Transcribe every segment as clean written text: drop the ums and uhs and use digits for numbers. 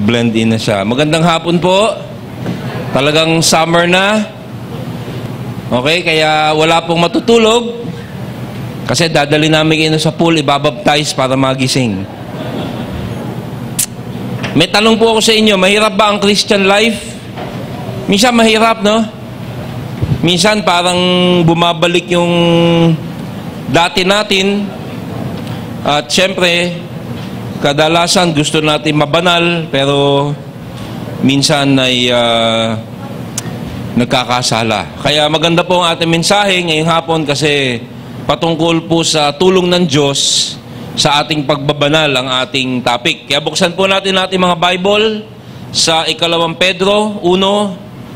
Nag-blend in na siya. Magandang hapon po. Talagang summer na. Okay, kaya wala pong matutulog. Kasi dadali namin kayo sa pool, ibabaptize para magising. May tanong po ako sa inyo, mahirap ba ang Christian life? Minsan mahirap, no? Minsan parang bumabalik yung dati natin. At syempre, kadalasan gusto natin mabanal, pero minsan ay nagkakasala. Kaya maganda po ang ating mensahe ngayong hapon kasi patungkol po sa tulong ng Diyos sa ating pagbabanal ang ating topic. Kaya buksan po natin mga Bible sa ikalawang Pedro 1,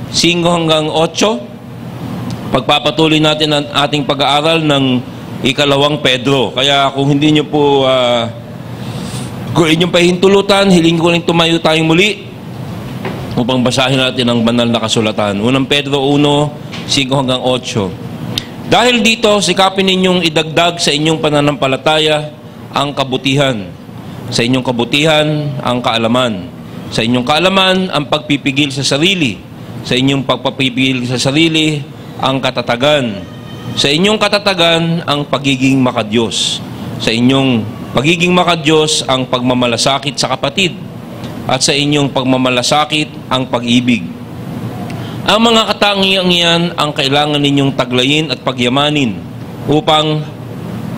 5 hanggang 8. Pagpapatuloy natin ang ating pag-aaral ng ikalawang Pedro. Kaya kung hindi nyo po kung inyong pahintulutan, hiling ko rin tumayo tayong muli upang basahin natin ang banal na kasulatan. Unang Pedro 1, 5 hanggang 8. Dahil dito, sikapin ninyong idagdag sa inyong pananampalataya ang kabutihan. Sa inyong kabutihan, ang kaalaman. Sa inyong kaalaman, ang pagpipigil sa sarili. Sa inyong pagpapipigil sa sarili, ang katatagan. Sa inyong katatagan, ang pagiging makadiyos. Sa inyong pagiging makadiyos, ang pagmamalasakit sa kapatid. At sa inyong pagmamalasakit, ang pag-ibig. Ang mga katangiang iyan ang kailangan ninyong taglayin at pagyamanin upang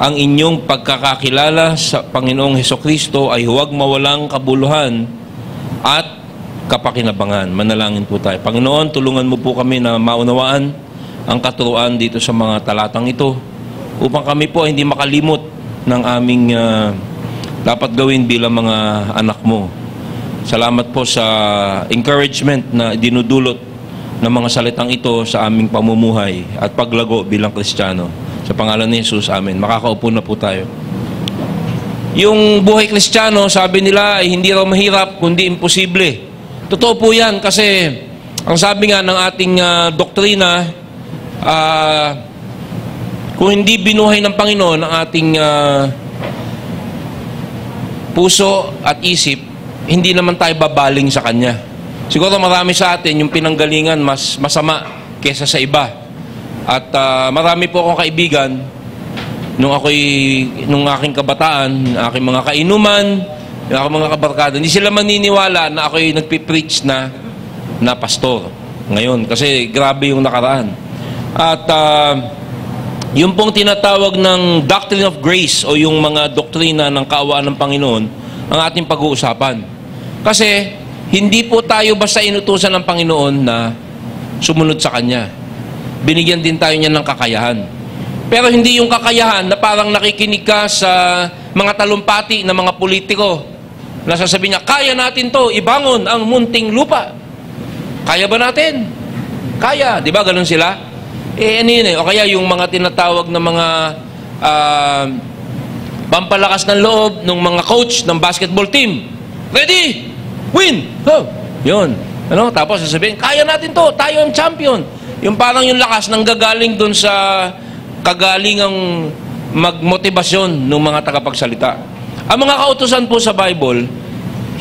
ang inyong pagkakakilala sa Panginoong Hesukristo ay huwag mawalang kabuluhan at kapakinabangan. Manalangin po tayo. Panginoon, tulungan mo po kami na maunawaan ang katuruan dito sa mga talatang ito upang kami po hindi makalimot ng aming dapat gawin bilang mga anak mo. Salamat po sa encouragement na dinudulot ng mga salitang ito sa aming pamumuhay at paglago bilang Kristiyano. Sa pangalan ni Jesus, amen. Makakaupo na po tayo. Yung buhay Kristiyano, sabi nila, ay hindi raw mahirap, kundi imposible. Totoo po yan kasi ang sabi nga ng ating doktrina, kung hindi binuhay ng Panginoon ang ating puso at isip, hindi naman tayo babaling sa Kanya. Siguro marami sa atin yung pinanggalingan mas masama kesa sa iba. At marami po akong kaibigan nung aking kabataan, aking mga kainuman, yung aking mga kabarkada, hindi sila maniniwala na ako'y nagpipreach na pastor ngayon kasi grabe yung nakaraan. At yung pong tinatawag ng doctrine of grace o yung mga doktrina ng kaawaan ng Panginoon ang ating pag-uusapan. Kasi hindi po tayo basta inutusan ng Panginoon na sumunod sa Kanya. Binigyan din tayo niya ng kakayahan. Pero hindi yung kakayahan na parang nakikinig ka sa mga talumpati ng mga politiko na sasabihin niya, kaya natin to, ibangon ang munting lupa. Kaya ba natin? Kaya. Di ba ganun sila? Ano yun eh? O kaya yung mga tinatawag na mga pampalakas ng loob ng mga coach ng basketball team. Ready? Win! Oh, yun. Ano? Tapos sasabihin, kaya natin to, tayo ang champion. Yung parang yung lakas nang gagaling dun sa kagalingang magmotibasyon ng mga tagapagsalita. Ang mga kautusan po sa Bible,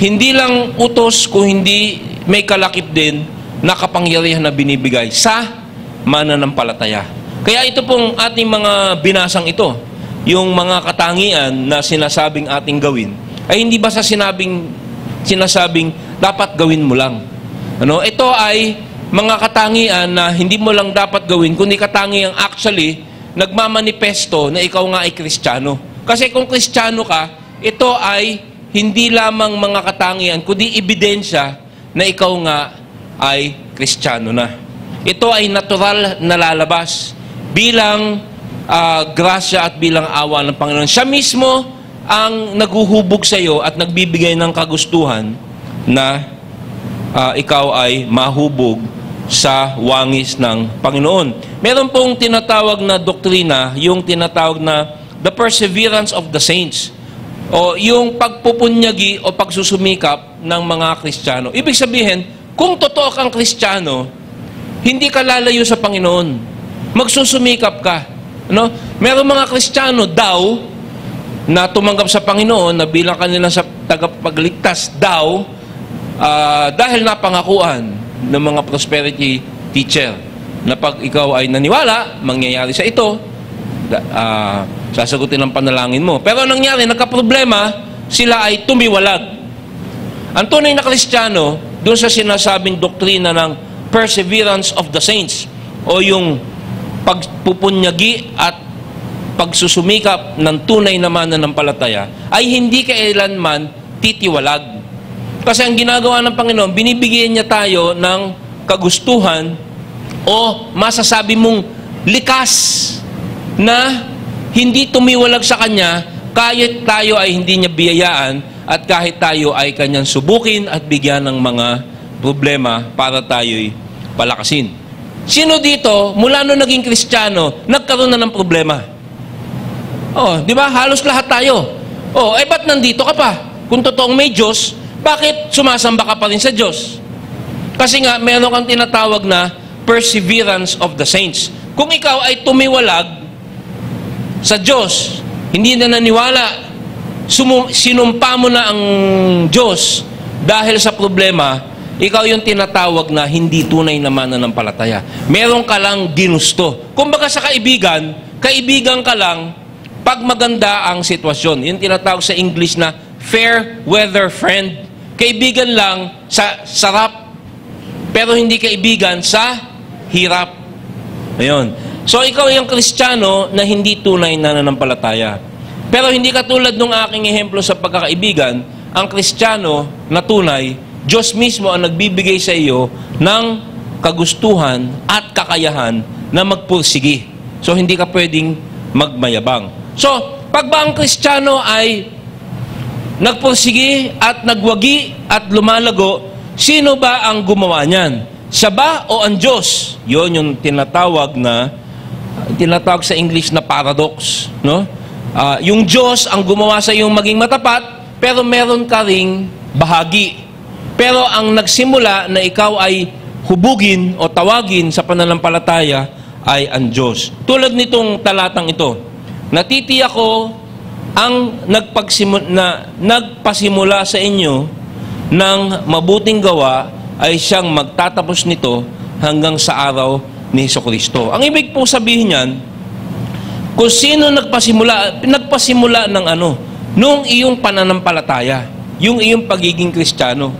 hindi lang utos kung hindi may kalakip din na kapangyarihan na binibigay sa mananampalataya. Kaya ito pong ating mga binasang ito, yung mga katangian na sinasabing ating gawin, ay hindi basta sinasabing dapat gawin mo lang. Ano? Ito ay mga katangian na hindi mo lang dapat gawin, kundi katangian actually nagmamanifesto na ikaw nga ay Kristiyano. Kasi kung Kristiyano ka, ito ay hindi lamang mga katangian, kundi ebidensya na ikaw nga ay Kristiyano na. Ito ay natural na lalabas bilang grasya at bilang awa ng Panginoon. Siya mismo ang naguhubog sa iyo at nagbibigay ng kagustuhan na ikaw ay mahubog sa wangis ng Panginoon. Meron pong tinatawag na doktrina, yung tinatawag na the perseverance of the saints o yung pagpupunyagi o pagsusumikap ng mga Kristiyano. Ibig sabihin, kung totoo kang Kristiyano, hindi ka lalayo sa Panginoon. Magsusumikap ka. Ano? Meron mga Kristiyano daw na tumanggap sa Panginoon na bilang kanila sa tagapagligtas daw, dahil napangakuan ng mga prosperity teacher na pag ikaw ay naniwala, mangyayari sa ito, sasagutin ang panalangin mo. Pero nangyari, nagkaproblema, sila ay tumiwalag. Ang tunay na Kristiyano, doon sa sinasabing doktrina ng perseverance of the saints, o yung pagpupunyagi at pagsusumikap ng tunay na mananampalataya, ay hindi kailanman titiwalag. Kasi ang ginagawa ng Panginoon, binibigyan niya tayo ng kagustuhan o masasabi mong likas na hindi tumiwalag sa Kanya kahit tayo ay hindi niya biyayaan at kahit tayo ay Kanyang subukin at bigyan ng mga problema para tayo'y palakasin. Sino dito, mula nung naging Kristiyano, nagkaroon na ng problema? Oh, di ba? Halos lahat tayo. Oh, ba't nandito ka pa? Kung totoong may Diyos, bakit sumasamba ka pa rin sa Diyos? Kasi nga, meron kang tinatawag na perseverance of the saints. Kung ikaw ay tumiwalag sa Diyos, hindi na naniwala, sinumpa mo na ang Diyos dahil sa problema, ikaw yung tinatawag na hindi tunay na mananampalataya. Meron ka lang ginusto. Kumbaga sa kaibigan, kaibigan ka lang pag maganda ang sitwasyon. Yung tinatawag sa English na fair weather friend. Kaibigan lang sa sarap, pero hindi kaibigan sa hirap. Ayun. So, ikaw yung Kristiyano na hindi tunay na nananampalataya. Pero hindi katulad ng aking ehemplo sa pagkakaibigan, ang Kristiyano na tunay, Diyos mismo ang nagbibigay sa iyo ng kagustuhan at kakayahan na magpursigi. So, hindi ka pwedeng magmayabang. So, pag ba ang Kristiyano ay nagpursigi at nagwagi at lumalago, sino ba ang gumawa niyan? Siya ba o ang Diyos? Yun yung tinatawag sa English na paradox. No? Yung Diyos ang gumawa sa iyong maging matapat, pero meron ka ring bahagi. Pero ang nagsimula na ikaw ay hubugin o tawagin sa pananampalataya ay ang Diyos. Tulad nitong talatang ito, natitiyak ko ang nagpasimula sa inyo ng mabuting gawa ay siyang magtatapos nito hanggang sa araw ni Jesucristo. Ang ibig po sabihin niyan, kung sino nagpasimula ng nung iyong pananampalataya, yung iyong pagiging Kristiyano.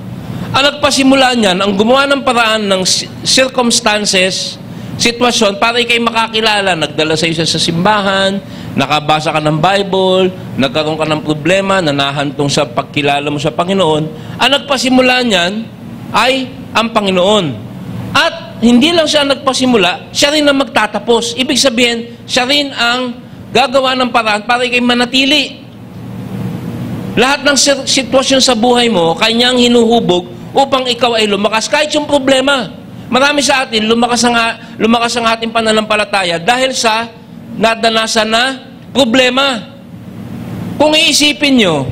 Ang nagpasimula niyan, ang gumawa ng paraan ng circumstances, sitwasyon, para ikay makakilala, nagdala sa iyo sa simbahan, nakabasa ka ng Bible, nagkaroon ka ng problema, nanahantong sa pagkilala mo sa Panginoon, ang nagpasimula niyan ay ang Panginoon. At hindi lang siya nagpasimula, siya rin ang magtatapos. Ibig sabihin, siya rin ang gagawa ng paraan para ikay manatili. Lahat ng sitwasyon sa buhay mo, kanyang hinuhubog upang ikaw ay lumakas. Kahit yung problema, marami sa atin, lumakas ang ating pananampalataya dahil sa nadanasan na problema. Kung iisipin nyo,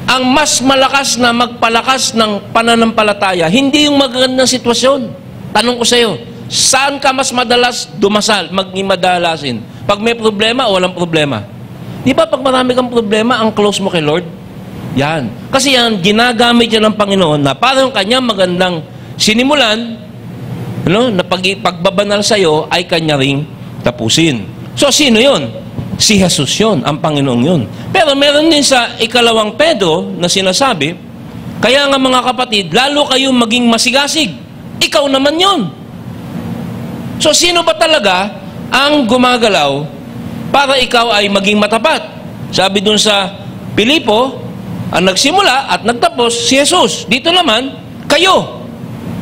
ang mas malakas na magpalakas ng pananampalataya, hindi yung magandang sitwasyon. Tanong ko sa iyo, saan ka mas madalas dumasal, madalasin? Pag may problema o walang problema? Di ba pag marami kang problema, ang close mo kay Lord? Yan. Kasi yan, ginagamit yan ng Panginoon na parang kanyang magandang sinimulan, na pagbabanal sa iyo ay kanya ring tapusin. So, sino yun? Si Jesus yun, ang Panginoong yun. Pero meron din sa ikalawang Pedro na sinasabi, kaya nga mga kapatid, lalo kayong maging masigasig. Ikaw naman yun. So, sino ba talaga ang gumagalaw para ikaw ay maging matapat? Sabi dun sa Pilipo, ang nagsimula at nagtapos si Jesus. Dito naman, kayo,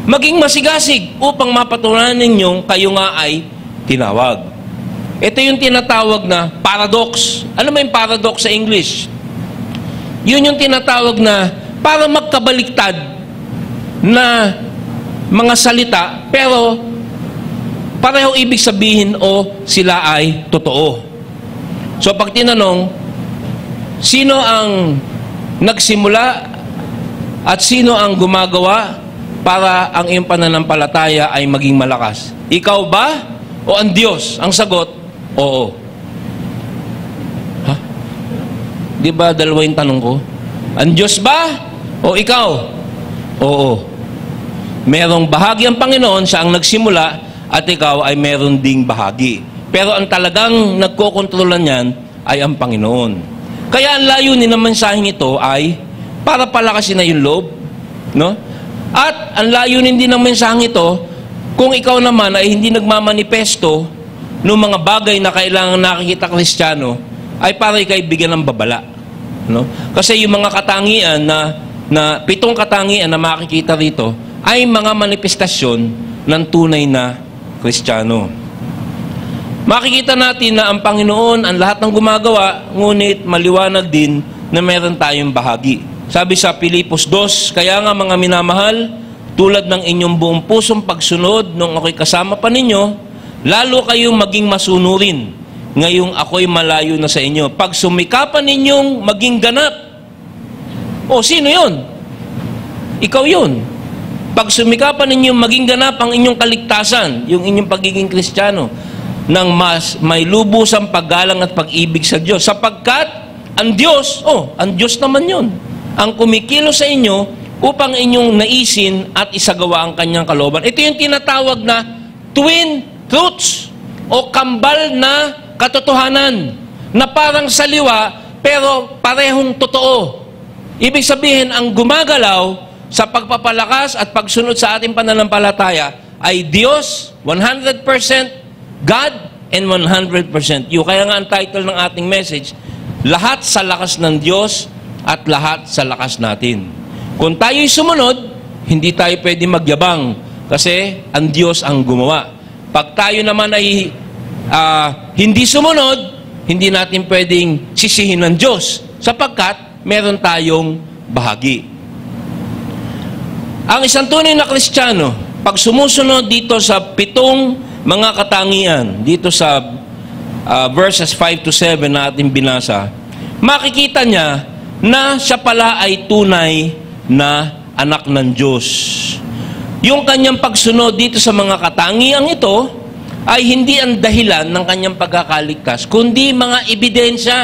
maging masigasig upang mapatunayan ninyong kayo nga ay tinawag. Ito yung tinatawag na paradox. Ano ba yung paradox sa English? Yun yung tinatawag na para magkabaliktad na mga salita, pero pareho ibig sabihin o sila ay totoo. So pag tinanong, sino ang nagsimula at sino ang gumagawa para ang iyong pananampalataya ay maging malakas? Ikaw ba o ang Diyos? Ang sagot, oo. Ha? Di ba dalawa yung tanong ko? Ang Diyos ba o ikaw? Oo. Merong bahagi ang Panginoon, siya ang nagsimula, at ikaw ay meron ding bahagi. Pero ang talagang nagkokontrolan yan ay ang Panginoon. Kaya ang layunin ng mensaheng ito ay para palakasin na yung loob. No? At ang layunin din ng mensaheng ito, kung ikaw naman ay hindi nagmamanifesto ng mga bagay na kailangan nakikita Kristiyano, ay para ikay bigyan ng babala. No? Kasi yung mga katangian na 7 katangian na makikita rito ay mga manifestasyon ng tunay na Kristiyano. Makikita natin na ang Panginoon ang lahat ng gumagawa, ngunit maliwanag din na meron tayong bahagi. Sabi sa Filipos 2, kaya nga mga minamahal, tulad ng inyong buong pusong pagsunod nung ako'y kasama pa ninyo, lalo kayong maging masunurin ngayong ako'y malayo na sa inyo. Pag sumikapan ninyong maging ganap, o sino yun? Ikaw yun. Pag sumikapan ninyong maging ganap ang inyong kaligtasan, yung inyong pagiging Kristiyano, ng mas may lubusang paggalang at pag-ibig sa Diyos. Sapagkat ang Diyos, ang Diyos naman yun, ang kumikilos sa inyo upang inyong naisin at isagawa ang kanyang kalooban. Ito yung tinatawag na twin truths o kambal na katotohanan na parang saliwa pero parehong totoo. Ibig sabihin, ang gumagalaw sa pagpapalakas at pagsunod sa ating pananampalataya ay Diyos, 100% God, and 100% you. Kaya nga ang title ng ating message, lahat sa lakas ng Diyos at lahat sa lakas natin. Kung tayo'y sumunod, hindi tayo pwede magyabang kasi ang Diyos ang gumawa. Pag tayo naman ay hindi sumunod, hindi natin pwedeng sisihin ng Diyos sapagkat meron tayong bahagi. Ang isang tunay na Kristiyano, pag sumusunod dito sa 7 mga katangian, dito sa verses 5 to 7 na ating binasa, makikita niya na siya pala ay tunay na anak ng Diyos. Yung kanyang pagsunod dito sa mga katangiang ito ay hindi ang dahilan ng kanyang pagkakaligtas, kundi mga ebidensya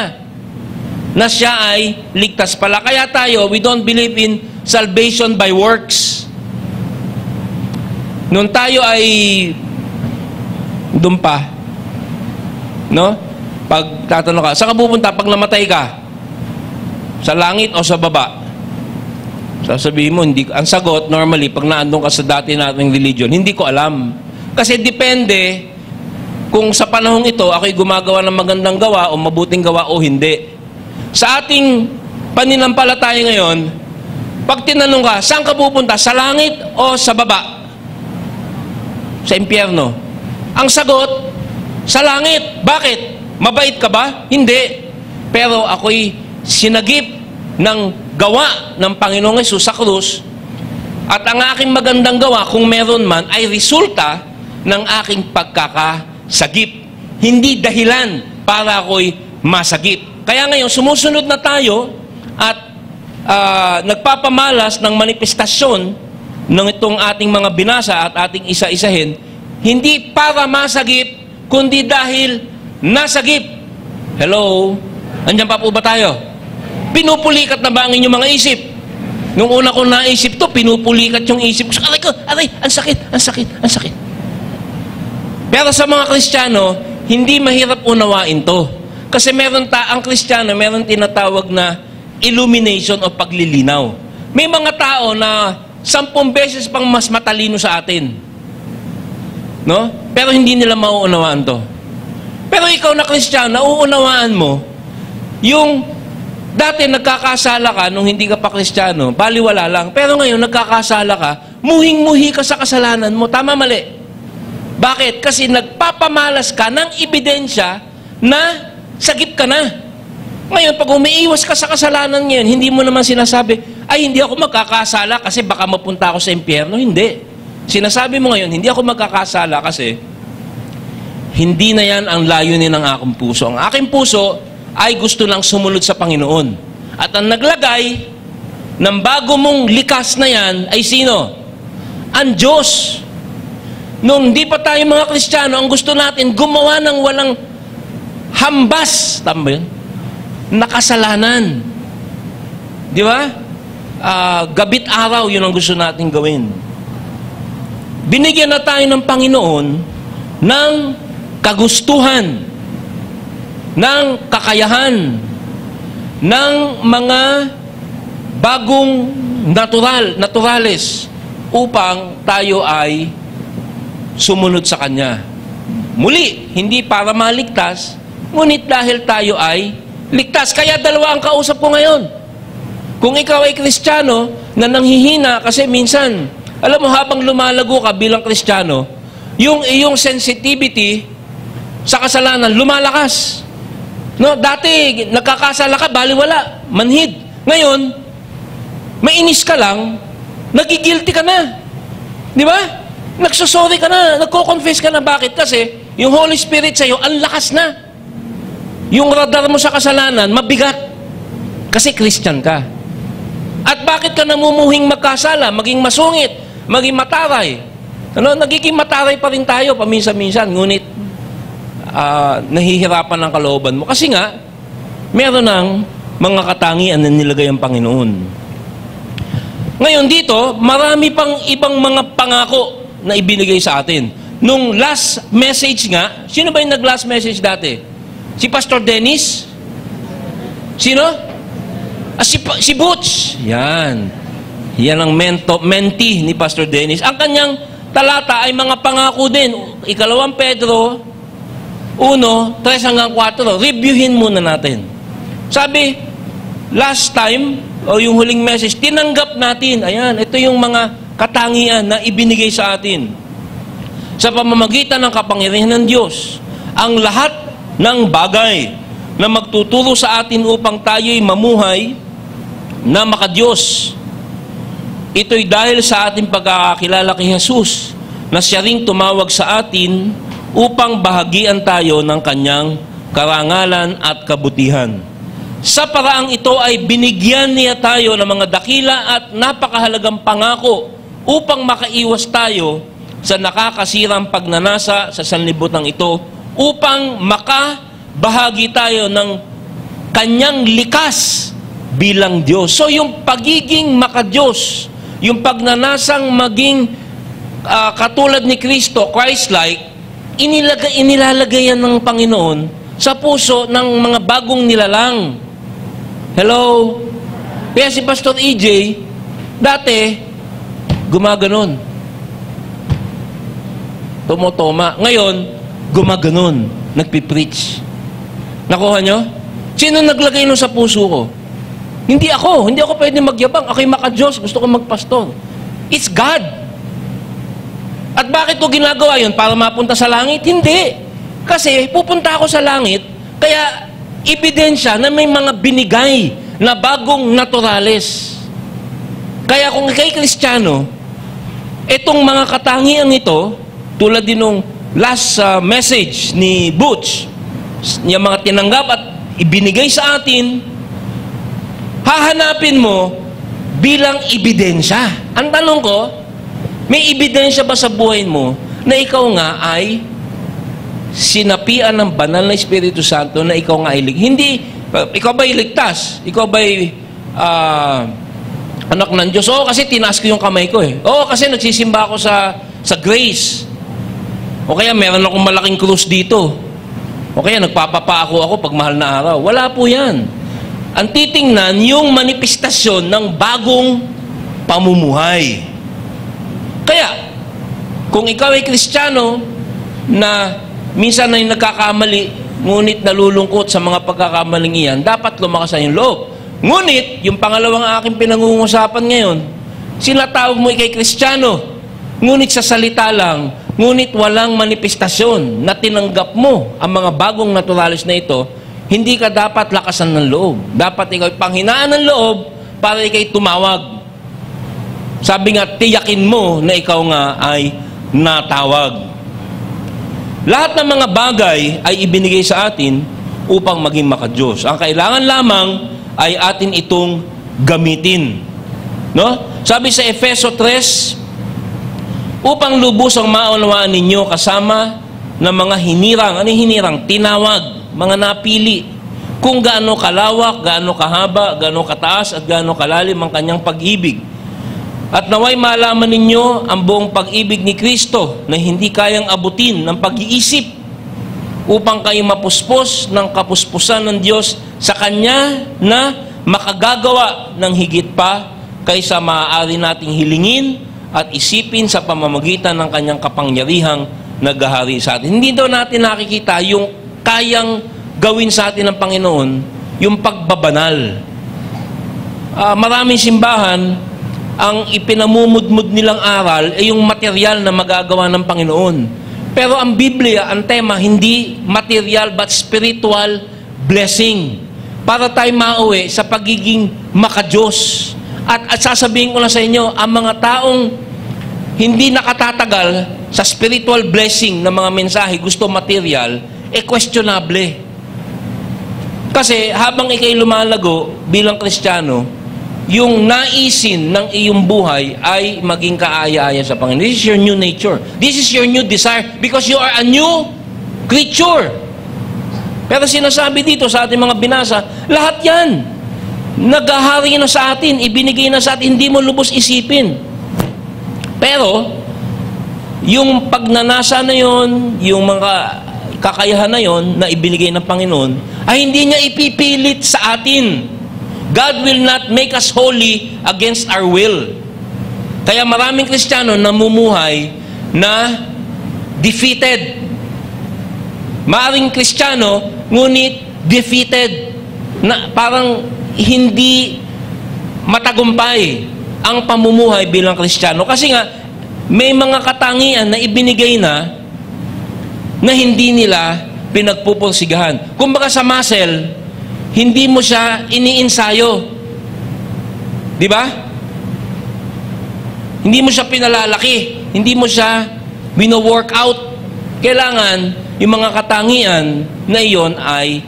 na siya ay ligtas pala. Kaya tayo, we don't believe in salvation by works. Nung tayo ay doon pa, no? Pag tatanong ka, saan ka pupunta pag namatay ka? Sa langit o sa baba? Sasabihin mo, hindi, ang sagot, normally, pag naandun ka sa dati nating religion, hindi ko alam. Kasi depende kung sa panahong ito, ako'y gumagawa ng magandang gawa o mabuting gawa o hindi. Sa ating paninampalataya ngayon, pag tinanong ka, saan ka pupunta? Sa langit o sa baba? Sa impyerno? Ang sagot, sa langit. Bakit? Mabait ka ba? Hindi. Pero ako'y sinagip ng gawa ng Panginoong Hesus sa krus at ang aking magandang gawa, kung meron man, ay resulta ng aking pagkakasagip. Hindi dahilan para ako'y masagip. Kaya ngayon, sumusunod na tayo at nagpapamalas ng manifestasyon ng itong ating mga binasa at ating isa-isahin, hindi para masagip, kundi dahil nasagip. Hello? Andiyan pa po ba tayo? Pinupulikat na ba ang inyong mga isip? Nung una ko naisip to, pinupulikat yung isip ko. Aray, ang sakit, ang sakit, ang sakit. Pero sa mga Kristiyano, hindi mahirap unawain to. Kasi ang Kristiyano, meron tinatawag na illumination o paglilinaw. May mga tao na 10 beses pang mas matalino sa atin. No? Pero hindi nila mauunawaan to. Pero ikaw na Kristiyano, nauunawaan mo, yung dati nagkakasala ka nung hindi ka pa Kristiyano, baliwala lang. Pero ngayon nagkakasala ka, muhing-muhi ka sa kasalanan mo. Tama, mali? Bakit? Kasi nagpapamalas ka ng ebidensya na sagip ka na. Ngayon, pag umiiwas ka sa kasalanan ngayon, hindi mo naman sinasabi, ay hindi ako magkakasala kasi baka mapunta ako sa impyerno. Hindi. Sinasabi mo ngayon, hindi ako magkakasala kasi hindi na yan ang layunin ng aking puso. Ang aking puso ay gusto lang sumunod sa Panginoon. At ang naglagay ng bago mong likas na yan ay sino? Ang Diyos. Nung hindi pa tayo mga Kristiyano, ang gusto natin gumawa ng walang hambas. Tama yun? Nakasalanan. Di ba? gabit araw, yun ang gusto natin gawin. Binigyan na tayo ng Panginoon ng kagustuhan, ng kakayahan, ng mga bagong naturales upang tayo ay sumunod sa Kanya. Muli, hindi para maligtas, ngunit dahil tayo ay ligtas. Kaya dalawa ang kausap ko ngayon. Kung ikaw ay Kristiyano na nanghihina kasi minsan, alam mo, habang lumalago ka bilang Kristiyano, yung iyong sensitivity sa kasalanan lumalakas. No, dati nagkakasala ka, baliwala, manhid. Ngayon, mainis ka lang, nagigilty ka na. Di ba? Nagsusorry ka na, nagko-confess ka na. Bakit? Kasi yung Holy Spirit sa iyo, ang lakas na. Yung radar mo sa kasalanan, mabigat. Kasi Christian ka. At bakit ka namumuhing magkasala, maging masungit, maging mataray? Ano, nagiging mataray pa rin tayo paminsan-minsan, ngunit nahihirapan ang kalooban mo. Kasi nga, meron ng mga katangian na nilagay ang Panginoon. Ngayon dito, marami pang ibang mga pangako na ibinigay sa atin. Nung last message nga, sino ba yung nag-last message dati? Si Pastor Dennis? Sino? Si Butch. Yan. Yan ang mentee ni Pastor Dennis. Ang kanyang talata ay mga pangako din. 2 Pedro 1:3-4. Reviewin muna natin. Sabi, last time, o yung huling message, tinanggap natin. Ayan, ito yung mga katangian na ibinigay sa atin. Sa pamamagitan ng kapangyarihan ng Diyos, ang lahat ng bagay na magtuturo sa atin upang tayo'y mamuhay na makadiyos. Ito'y dahil sa ating pagkakakilala kay Jesus na siya ring tumawag sa atin upang bahagian tayo ng kanyang karangalan at kabutihan. Sa paraang ito ay binigyan niya tayo ng mga dakila at napakahalagang pangako upang makaiwas tayo sa nakakasirang pagnanasa sa sanlibutan ito, upang makabahagi tayo ng kanyang likas bilang Diyos. So yung pagiging makadiyos, yung pagnanasang maging katulad ni Kristo, Christ-like, inilalagay yan ng Panginoon sa puso ng mga bagong nilalang. Hello? Kaya si Pastor EJ, dati, gumaganon. Tumotoma. Ngayon, gumaganon. Nagpipreach. Nakuha nyo? Sino naglagay nun sa puso ko? Hindi ako. Hindi ako pwede magyabang. Ako'y makadiyos. Gusto ko magpastor. It's God. At bakit ko ginagawa yun? Para mapunta sa langit? Hindi. Kasi pupunta ako sa langit, kaya ebidensya na may mga binigay na bagong naturales. Kaya kung ikay Kristiyano, itong mga katangian ito, tulad din nung last message ni Butch, yung mga tinanggap at ibinigay sa atin, hahanapin mo bilang ebidensya. Ang tanong ko, may ebidensya ba sa buhay mo na ikaw nga ay sinapian ng banal na Espiritu Santo na ikaw nga ay hindi, ikaw ba'y ligtas? Ikaw ba'y anak ng Diyos? Oo, kasi tinaas ko yung kamay ko eh. Oo, kasi nagsisimba ako sa grace. O kaya meron akong malaking krus dito. O kaya nagpapapako ako pag mahal na araw. Wala po yan. Ang titingnan, yung manifestasyon ng bagong pamumuhay. Kaya, kung ikaw ay Kristiyano na minsan ay nagkakamali, ngunit nalulungkot sa mga pagkakamaling iyan, dapat lumakas ang loob. Ngunit, yung pangalawang aking pinag-uusapan ngayon, sinatawag mo ikay Kristiyano, ngunit sa salita lang, ngunit walang manifestasyon na tinanggap mo ang mga bagong naturalis na ito, hindi ka dapat lakasan ng loob. Dapat ikaw panghinaan ng loob para ikay tumawag. Sabi nga, tiyakin mo na ikaw nga ay natawag. Lahat ng mga bagay ay ibinigay sa atin upang maging makadiyos. Ang kailangan lamang ay atin itong gamitin. No? Sabi sa Efeso 3, upang lubusang maunawaan ninyo kasama ng mga hinirang, ano hinirang? Tinawag, mga napili, kung gaano kalawak, gaano kahaba, gaano kataas, at gaano kalalim ang kanyang pag-ibig. At naway malaman ninyo ang buong pag-ibig ni Kristo na hindi kayang abutin ng pag-iisip upang kayo mapuspos ng kapuspusan ng Diyos sa Kanya na makagagawa ng higit pa kaysa maaari nating hilingin at isipin sa pamamagitan ng Kanyang kapangyarihang naghahari sa atin. Hindi daw natin nakikita yung kayang gawin sa atin ng Panginoon, yung pagbabanal. Maraming simbahan, ang ipinamumudmud nilang aral ay yung material na magagawa ng Panginoon. Pero ang Biblia, ang tema, hindi material but spiritual blessing. Para tayo mauwi sa pagiging makadiyos. At sasabihin ko na sa inyo, ang mga taong hindi nakatatagal sa spiritual blessing ng mga mensahe, gusto material, questionable. Kasi habang ikay lumalago bilang Kristiyano, yung naisin ng iyong buhay ay maging kaaya-aya sa Panginoon. This is your new nature. This is your new desire because you are a new creature. Pero sinasabi dito sa ating mga binasa, lahat yan, naghahari na sa atin, ibinigay na sa atin, hindi mo lubos isipin. Pero, yung pagnanasa na yon, yung mga kakayahan na yon na ibinigay ng Panginoon, ay hindi niya ipipilit sa atin. God will not make us holy against our will. Kaya maraming Kristiyano namumuhay na defeated. Maraming Kristiyano, ngunit defeated. Na parang hindi matagumpay ang pamumuhay bilang Kristiyano. Kasi nga, may mga katangian na ibinigay na hindi nila pinagpupursigahan. Kumbaga sa muscle, hindi mo siya iniinsayo. Di ba? Hindi mo siya pinalalaki. Hindi mo siya wino-workout. Kailangan yung mga katangian na iyon ay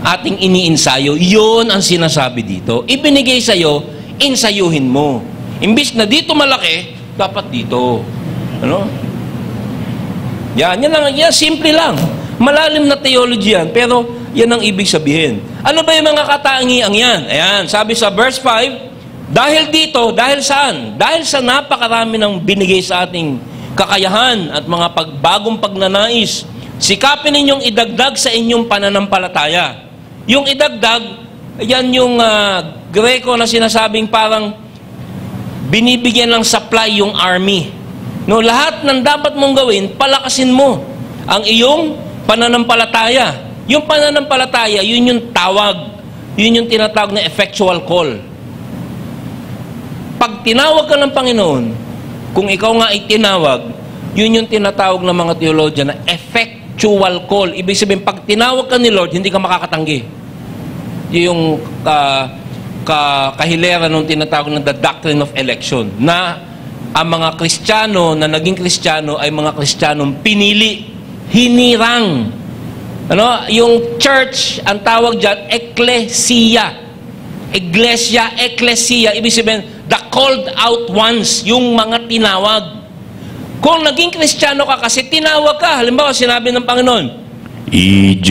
ating iniinsayo. Iyon ang sinasabi dito. Ibinigay sa'yo, insayuhin mo. Imbis na dito malaki, dapat dito. Ano? Yan lang. Yan, simple lang. Malalim na theology yan, pero yan ang ibig sabihin. Ano ba yung mga katangiang yan? Ayan, sabi sa verse 5, dahil dito, dahil saan? Dahil sa napakarami ng binigay sa ating kakayahan at mga pagbagong pagnanais, sikapin ninyong idagdag sa inyong pananampalataya. Yung idagdag, yan yung Greko na sinasabing parang binibigyan ng supply yung army. No, lahat ng dapat mong gawin, palakasin mo ang iyong pananampalataya. Yung pananampalataya, yun yung tawag. Yun yung tinatawag na effectual call. Pag tinawag ka ng Panginoon, kung ikaw nga ay tinawag, yun yung tinatawag ng mga theologian na effectual call. Ibig sabihin, pag tinawag ka ni Lord, hindi ka makakatanggi. Yun yung kahilera nung tinatawag na the doctrine of election, na ang mga Kristiyano na naging Kristiyano ay mga Kristiyanong pinili, hinirang. Ano? Yung church, ang tawag dyan, ecclesia. Iglesia, ecclesia. Ibig sabihin, the called out ones, yung mga tinawag. Kung naging Kristiyano ka kasi tinawag ka, halimbawa sinabi ng Panginoon, EJ.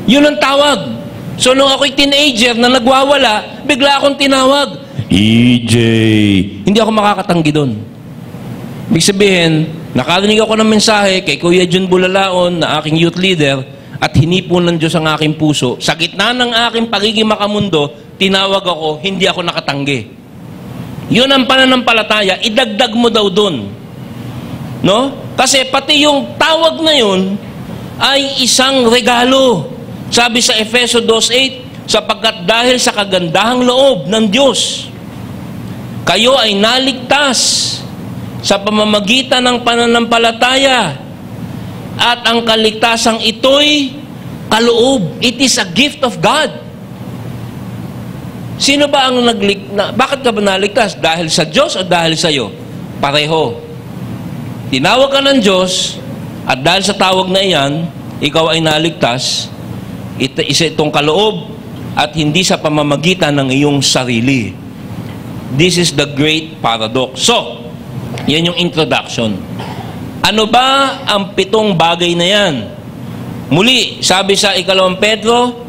Yun ang tawag. So nung ako'y teenager na nagwawala, bigla akong tinawag, EJ. Hindi ako makakatanggi doon. Ibig sabihin, nakarinig ako ng mensahe kay Kuya John Bulalaon na aking youth leader at hinipon ng Diyos ang aking puso. Sa gitna ng aking pagiging makamundo, tinawag ako, hindi ako nakatanggi. Yun ang pananampalataya, idagdag mo daw doon. No? Kasi pati yung tawag na yun ay isang regalo. Sabi sa Efeso 2:8, sapagkat dahil sa kagandahang loob ng Diyos, kayo ay naligtas sa pamamagitan ng pananampalataya at ang kaligtasang ito'y kaloob. It is a gift of God. Sino ba ang bakit ka ba naligtas? Dahil sa Diyos o dahil sa iyo? Pareho. Tinawag ka ng Diyos at dahil sa tawag na iyan, ikaw ay naligtas. Isa itong kaloob at hindi sa pamamagitan ng iyong sarili. This is the great paradox. So, yan yung introduction. Ano ba ang 7 bagay na yan Muli, sabi sa 2 Pedro,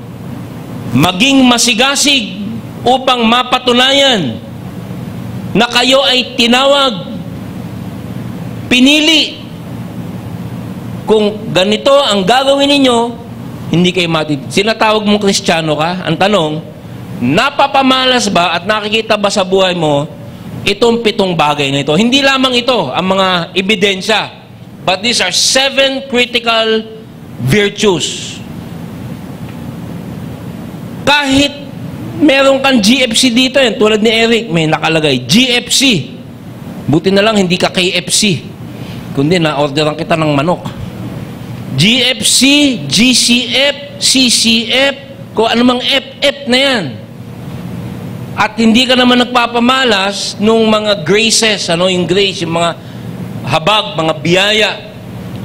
maging masigasig upang mapatunayan na kayo ay tinawag, pinili. Kung ganito ang gagawin ninyo, hindi kayo sinatawag mong Kristiyano ka? Ang tanong, napapamalas ba at nakikita ba sa buhay mo itong 7 bagay na ito? Hindi lamang ito ang mga ebidensya, but these are 7 critical virtues. Kahit meron kang GFC dito, tulad ni Eric, may nakalagay, GFC. Buti na lang hindi ka KFC. Kundi na-orderan kita ng manok. GFC, GCF, CCF, kung anumang FF na yan. At hindi ka naman nagpapamalas nung mga graces, yung grace, yung mga habag, mga biyaya,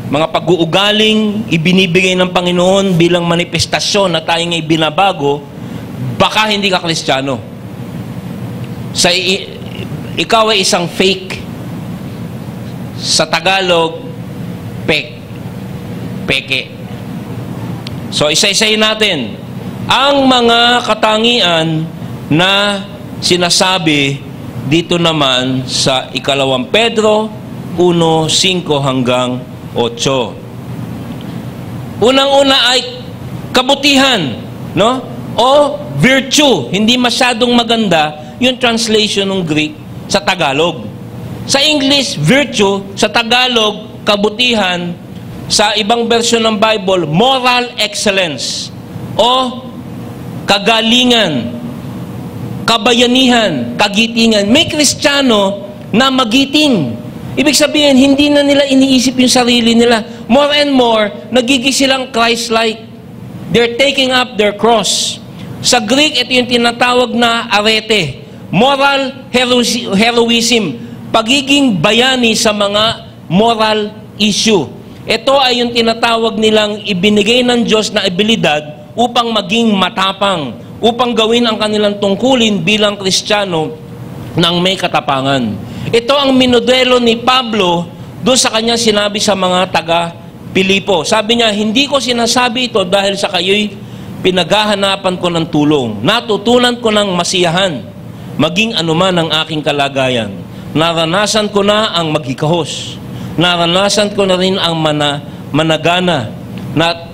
mga pag-uugaling ibinibigay ng Panginoon bilang manifestasyon na tayo ngay binabago, baka hindi ka Kristiyano. Ikaw ay isang fake. Sa Tagalog, peke. So, isa-isayin natin ang mga katangian na sinasabi dito naman sa 2 Pedro 1:5 hanggang 8. Unang-una ay kabutihan, no? O virtue. Hindi masyadong maganda yung translation ng Greek sa Tagalog. Sa English, virtue. Sa Tagalog, kabutihan. Sa ibang version ng Bible, moral excellence. O kagalingan, kabayanihan, kagitingan. May Kristiyano na magiting. Ibig sabihin, hindi na nila iniisip yung sarili nila. More and more, nagiging silang Christ-like. They're taking up their cross. Sa Greek, ito yung tinatawag na arete. Moral heroism. Pagiging bayani sa mga moral issue. Ito ay yung tinatawag nilang ibinigay ng Diyos na abilidad upang maging matapang, upang gawin ang kanilang tungkulin bilang Kristiyano ng may katapangan. Ito ang minodelo ni Pablo doon sa kanya sinabi sa mga taga-Pilipo. Sabi niya, hindi ko sinasabi ito dahil sa kayo'y pinaghahanapan ko ng tulong. Natutunan ko ng masiyahan, maging anuman ang aking kalagayan. Naranasan ko na ang maghikahos. Naranasan ko na rin ang managana.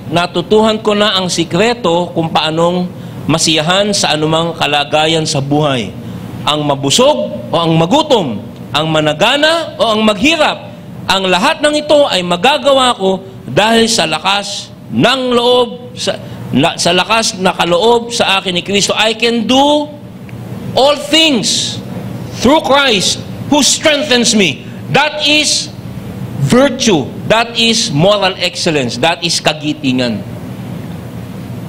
Natutuhan ko na ang sikreto kung paanong masiyahan sa anumang kalagayan sa buhay. Ang mabusog o ang magutom, ang managana o ang maghirap, ang lahat ng ito ay magagawa ko dahil sa lakas ng loob, sa lakas na kaloob sa akin ni Kristo. I can do all things through Christ who strengthens me. That is virtue. That is moral excellence. That is kagitingan.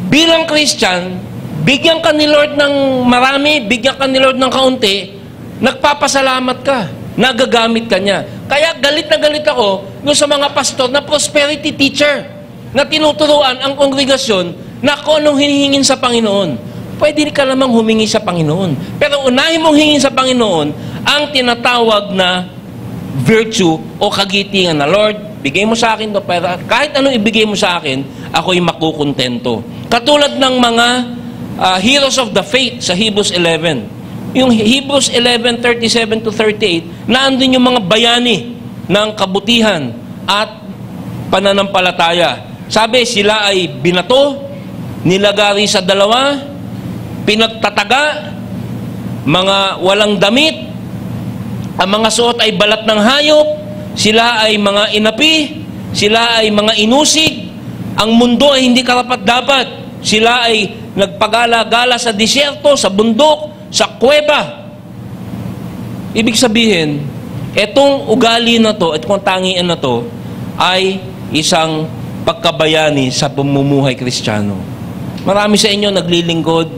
Bilang Christian, bigyan ka ni Lord ng marami, bigyan ka ni Lord ng kaunti, nagpapasalamat ka, nagagamit ka niya. Kaya galit na galit ako yung sa mga pastor na prosperity teacher na tinuturuan ang kongregasyon na kung anong hinihingin sa Panginoon. Pwede ka lamang humingi sa Panginoon. Pero unahin mong hingin sa Panginoon ang tinatawag na virtue o kagitingan na, Lord, bigay mo sa akin to, pero kahit anong ibigay mo sa akin, ako'y makukontento. Katulad ng mga heroes of the faith sa Hebrews 11. Yung Hebrews 11:37-38, naandun yung mga bayani ng kabutihan at pananampalataya. Sabi, sila ay binato, nilagari sa dalawa, pinagtataga, mga walang damit, ang mga suot ay balat ng hayop, sila ay mga inapi, sila ay mga inusig, ang mundo ay hindi karapat-dapat, sila ay nagpagala-gala sa disyerto, sa bundok, sa kuweba. Ibig sabihin, etong ugali na to, etong tangian na to, ay isang pagkabayani sa pamumuhay Kristiyano. Marami sa inyo naglilingkod,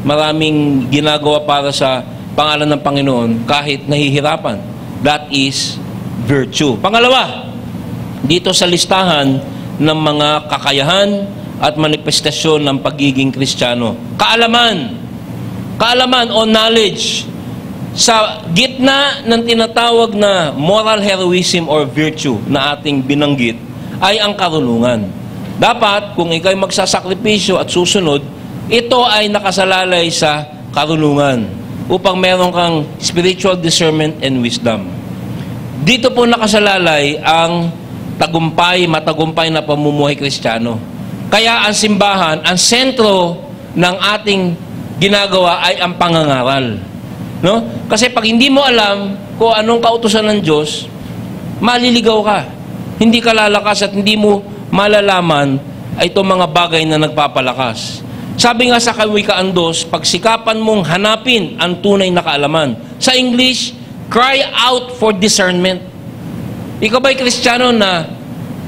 maraming ginagawa para sa pangalan ng Panginoon kahit nahihirapan. That is virtue. Pangalawa, dito sa listahan ng mga kakayahan at manifestasyon ng pagiging Kristiyano. Kaalaman o knowledge. Sa gitna ng tinatawag na moral heroism or virtue na ating binanggit ay ang karunungan. Dapat, kung ikaw'y magsasakripisyo at susunod, ito ay nakasalalay sa karunungan upang meron kang spiritual discernment and wisdom. Dito po nakasalalay ang matagumpay na pamumuhay Kristiyano. Kaya ang simbahan, ang sentro ng ating ginagawa ay ang pangangaral. No? Kasi pag hindi mo alam kung anong kautusan ng Diyos, maliligaw ka. Hindi ka lalakas at hindi mo malalaman ay itong mga bagay na nagpapalakas. Sabi nga sa Kawikaan 2, pagsikapan mong hanapin ang tunay na kaalaman. Sa English, cry out for discernment. Ikaw ba'y Kristiyano na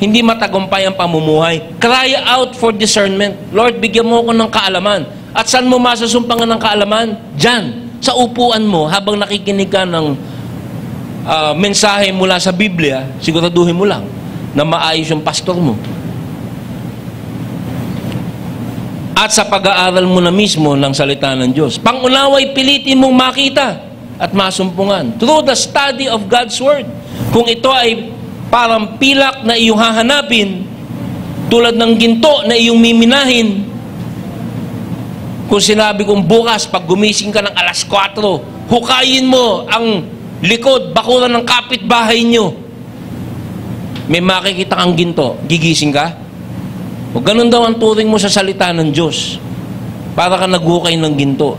hindi matagumpay ang pamumuhay? Cry out for discernment. Lord, bigyan mo ako ng kaalaman. At saan mo masasumpangan ng kaalaman? Diyan, sa upuan mo, habang nakikinig ka ng mensahe mula sa Biblia, siguraduhin mo lang na maayos yung pastor mo. At sa pag-aaral mo na mismo ng salita ng Diyos. Pangunaway, pilitin mong makita at masumpungan through the study of God's Word. Kung ito ay parang pilak na iyong hahanapin, tulad ng ginto na iyong miminahin, kung sinabi kong bukas, pag gumising ka ng alas 4, hukayin mo ang likod, bakuran ng kapitbahay nyo, may makikita kang ginto, gigising ka? O ganun daw ang turing mo sa salita ng Diyos. Para ka naghukay ng ginto.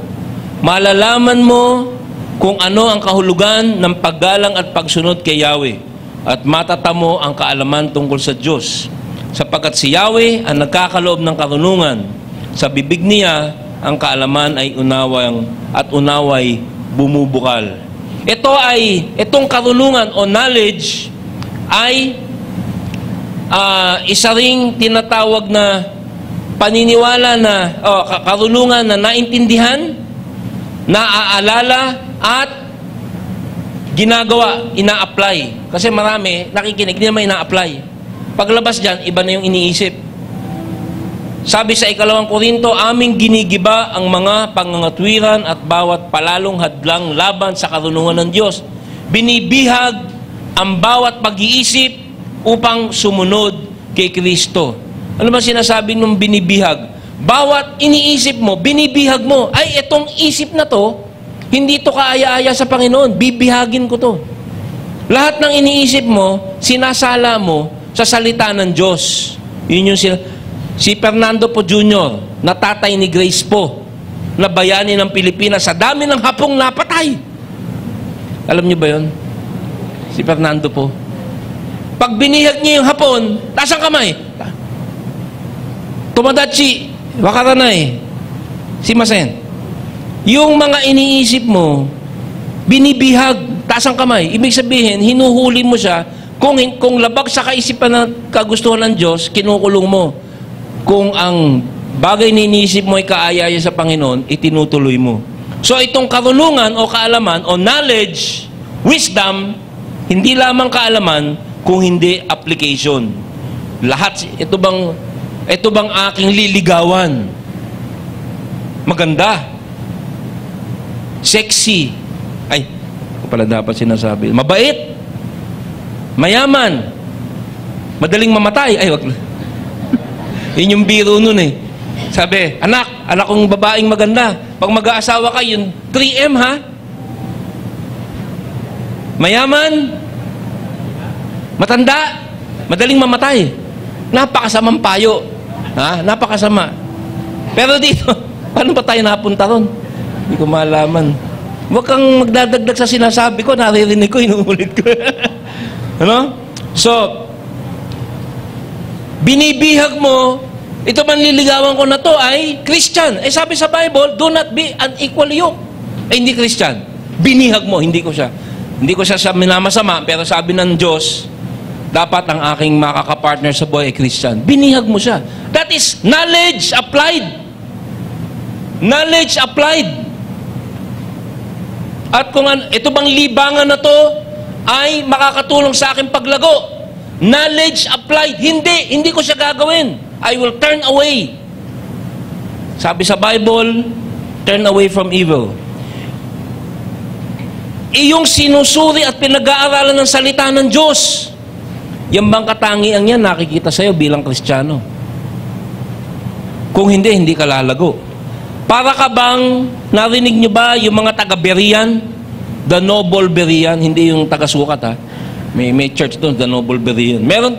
Malalaman mo kung ano ang kahulugan ng paggalang at pagsunod kay Yahweh. At matatamo ang kaalaman tungkol sa Diyos. Sapagkat si Yahweh ang nagkakaloob ng karunungan. Sa bibig niya, ang kaalaman ay unaway bumubukal. Itong karunungan o knowledge ay isa ring tinatawag na paniniwala na karunungan na naintindihan, naaalala at ginagawa, ina-apply. Kasi marami nakikinig, hindi naman ina-apply. Paglabas dyan, iba na yung iniisip. Sabi sa 2 Korinto, aming ginigiba ang mga pangangatwiran at bawat palalong hadlang laban sa karunungan ng Diyos. Binibihag ang bawat pag-iisip upang sumunod kay Kristo. Ano ba sinasabi nung binibihag? Bawat iniisip mo, binibihag mo. Ay, itong isip na to, hindi to kaaya-aya sa Panginoon. Bibihagin ko to. Lahat ng iniisip mo, sinasala mo sa salita ng Diyos. Yun yung si Fernando Po Jr., na tatay ni Grace Po, na bayani ng Pilipinas, sa dami ng Hapong napatay. Alam niyo ba yun? Si Fernando Po. Pag binihag niya yung Hapon, taas ang kamay. Tumadachi, wakaranay, simasen. Yung mga iniisip mo, binibihag, taas ang kamay. Ibig sabihin, hinuhuli mo siya. Kung labag sa kaisipan ng kagustuhan ng Diyos, kinukulong mo. Kung ang bagay na iniisip mo ay kaaya-aya sa Panginoon, itinutuloy mo. So itong karunungan o kaalaman o knowledge, wisdom, hindi lamang kaalaman, kung hindi application. Lahat, ito bang aking liligawan? Maganda. Sexy. Ay, pala dapat sinasabi. Mabait. Mayaman. Madaling mamatay. Ay, wag. Yun yung biro nun eh. Sabi, anak kong babaeng maganda. Pag mag-aasawa ka, yun 3M ha? Mayaman. Matanda, madaling mamatay. Napakasamang payo. Ha? Napakasama. Pero dito, paano pa tayo napunta ron? Hindi ko malaman. Huwag kang magdadagdag sa sinasabi ko, naririnig ko, inuulit ko. Ano? So, binibihag mo, ito manliligawan ko na to ay Christian. Sabi sa Bible, do not be unequal yoke. Hindi Christian. Binihag mo, hindi ko siya sa minamasama, pero sabi ng Diyos, dapat ang aking makakapartner sa buhay ay Christian. Binihag mo siya. That is knowledge applied. Knowledge applied. At kung ito bang libangan na to ay makakatulong sa aking paglago. Knowledge applied. Hindi ko siya gagawin. I will turn away. Sabi sa Bible, turn away from evil. Iyong sinusuri at pinag-aaralan ng salita ng Diyos. Yan bang katangian yan nakikita sa'yo bilang Kristiyano? Kung hindi, hindi ka lalago. Para ka bang, narinig nyo ba yung mga taga-Berean? The Noble Berean, hindi yung taga-Sukat ha. May church doon, The Noble Berean. Meron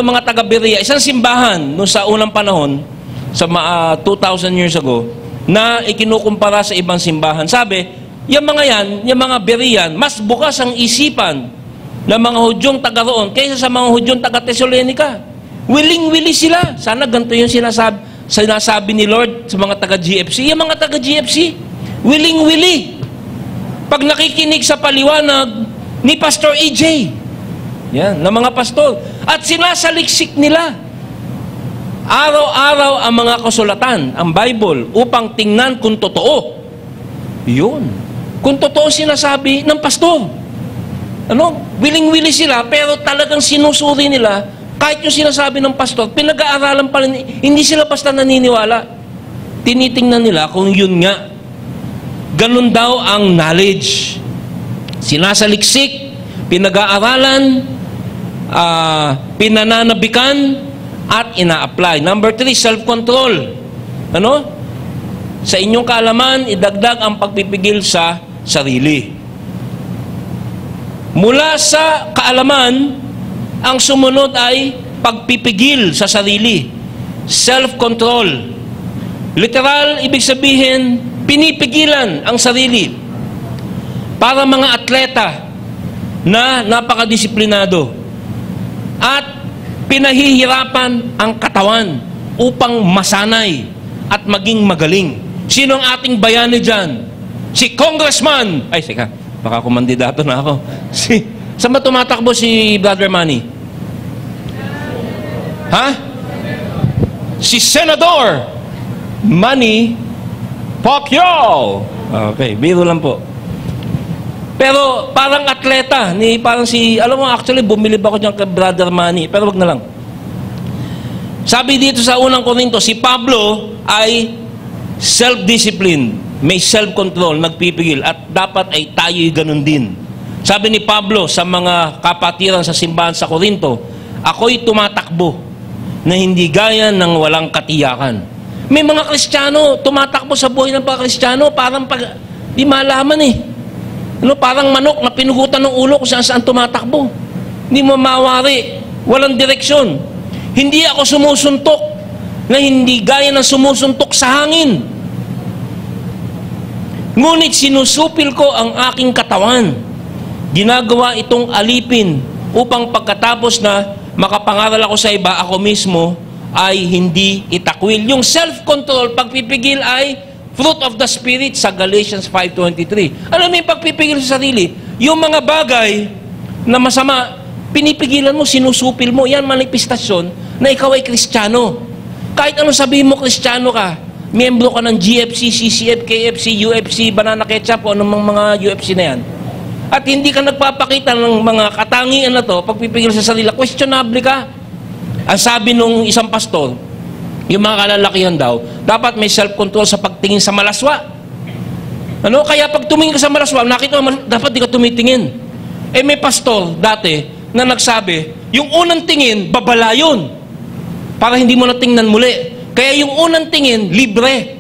mga taga-Berea, isang simbahan noong sa unang panahon, sa 2,000 years ago, na ikinukumpara sa ibang simbahan. Sabi, yung mga Berean, mas bukas ang isipan ng mga Hudyong taga roon kaysa sa mga Hudyong taga Thessalonica. Willing-willing sila. Sana ganito yung sinasabi ni Lord sa mga taga-GFC. Yung mga taga-GFC, willing-willing. Pag nakikinig sa paliwanag ni Pastor EJ, yan, ng mga pastor, at sinasaliksik nila araw-araw ang mga kasulatan, ang Bible, upang tingnan kung totoo. Yun. Kung totoo sinasabi ng pastor. Willing-willing sila, pero talagang sinusuri nila, kahit yung sinasabi ng pastor, pinag-aaralan pa rin, hindi sila basta naniniwala. Tinitingnan nila kung yun nga. Ganun daw ang knowledge. Sinasaliksik, pinag-aaralan, pinananabikan, at ina-apply. Number 3, self-control. Sa inyong kaalaman, idagdag ang pagpipigil sa sarili. Mula sa kaalaman, ang sumunod ay pagpipigil sa sarili. Self-control. Literal, ibig sabihin, pinipigilan ang sarili. Para mga atleta na napakadisiplinado at pinahihirapan ang katawan upang masanay at maging magaling. Sino ang ating bayani dyan? Si Congressman! Ay, sika, baka kumandidato na ako. Saan ba tumatakbo si Brother Manny? Ha? Si Senador Manny Pacquiao! Okay, biro lang po. Pero parang atleta, alam mo, actually, bumilib ako dyan kay Brother Manny, pero wag na lang. Sabi dito sa unang Korinto, si Pablo ay self-discipline, may self-control, nagpipigil, at dapat ay tayo'y ganun din. Sabi ni Pablo sa mga kapatiran sa simbahan sa Korinto, ako'y tumatakbo na hindi gaya ng walang katiyakan. May mga Kristiyano, tumatakbo sa buhay ng mga Kristiyano, parang di malaman eh. Parang manok na pinuhutan ng ulo kung saan tumatakbo. Hindi mo mawari. Walang direksyon. Hindi ako sumusuntok na hindi gaya ng sumusuntok sa hangin. Ngunit sinusupil ko ang aking katawan. Ginagawa itong alipin upang pagkatapos na makapangaral ako sa iba, ako mismo ay hindi itakwil. Yung self-control, pagpipigil ay fruit of the Spirit sa Galatians 5:23. Alam mo yung pagpipigil sa sarili, yung mga bagay na masama, pinipigilan mo, sinusupil mo, yan manifestasyon na ikaw ay Kristiyano. Kahit ano sabihin mo, Kristiyano ka, miyembro ka ng GFC, CCF, KFC, UFC, Banana Ketchup, o anong mga UFC na yan. At hindi ka nagpapakita ng mga katangian na to, pagpipigil sa sarili, questionable ka. Ang sabi nung isang pastor, yung mga kalalakihan daw, dapat may self-control sa pagtingin sa malaswa. Kaya pag tumingin ka sa malaswa, nakita mo, dapat di ka tumitingin. May pastor dati na nagsabi, yung unang tingin, babala yun. Para hindi mo na tingnan muli. Kaya yung unang tingin, libre.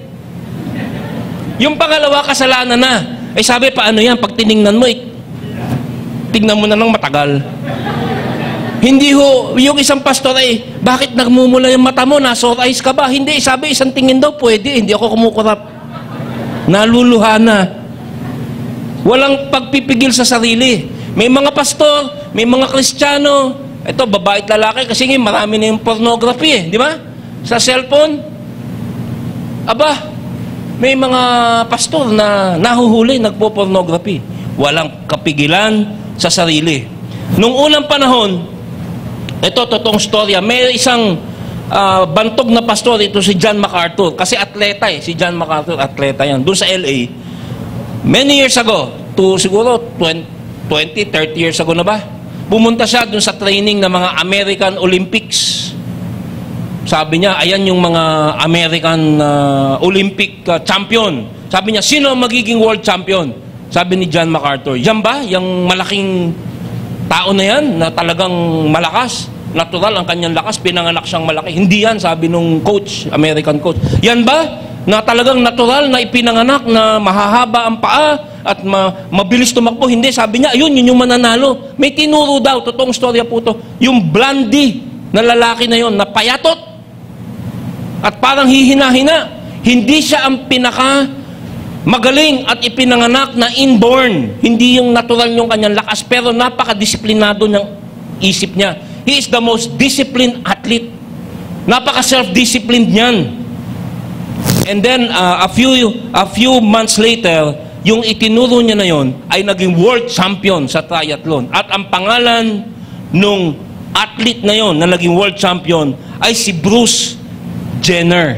Yung pangalawa, kasalanan na. Sabi, paano yan? Pag tiningnan mo, tingnan mo na ng matagal. Hindi yung isang pastor bakit nagmumula yung mata mo? Na-sore eyes ka ba? Hindi, sabi, isang tingin daw, pwede. Hindi ako kumukurap. Naluluha na. Walang pagpipigil sa sarili. May mga pastor, may mga Kristiyano, ito, babae at lalaki, kasi ngayon marami na yung pornography di ba? Sa cellphone. Aba, may mga pastor na nahuhuli, nagpo-pornography. Walang kapigilan sa sarili. Nung unang panahon, ito, totoong storya. May isang bantog na pastor, ito si John MacArthur. Kasi atleta si John MacArthur, atleta yan. Doon sa LA, many years ago, siguro 20, 30 years ago na ba? Pumunta siya doon sa training ng mga American Olympics. Sabi niya, ayan yung mga American Olympic champion. Sabi niya, sino ang magiging world champion? Sabi ni John MacArthur, yan ba? Yung malaking tao na yan, na talagang malakas. natural ang kanyang lakas, pinanganak siyang malaki. Hindi yan, sabi nung coach, American coach. Yan ba? Na talagang natural na ipinanganak na mahahaba ang paa at mabilis tumakbo? Hindi, sabi niya, ayun, yun yung mananalo. May tinuro daw, totoong storya po to, yung Blondie na lalaki na yun, na payatot at parang hihina-hina. Hindi siya ang pinaka magaling at ipinanganak na inborn. Hindi yung natural yung kanyang lakas, pero napaka-disiplinado ng isip niya. He is the most disciplined athlete. Napaka-self-disciplined niyan. And then, a few months later, yung itinuro niya na yon ay naging world champion sa triathlon. At ang pangalan nung athlete na yon na naging world champion ay si Bruce Jenner,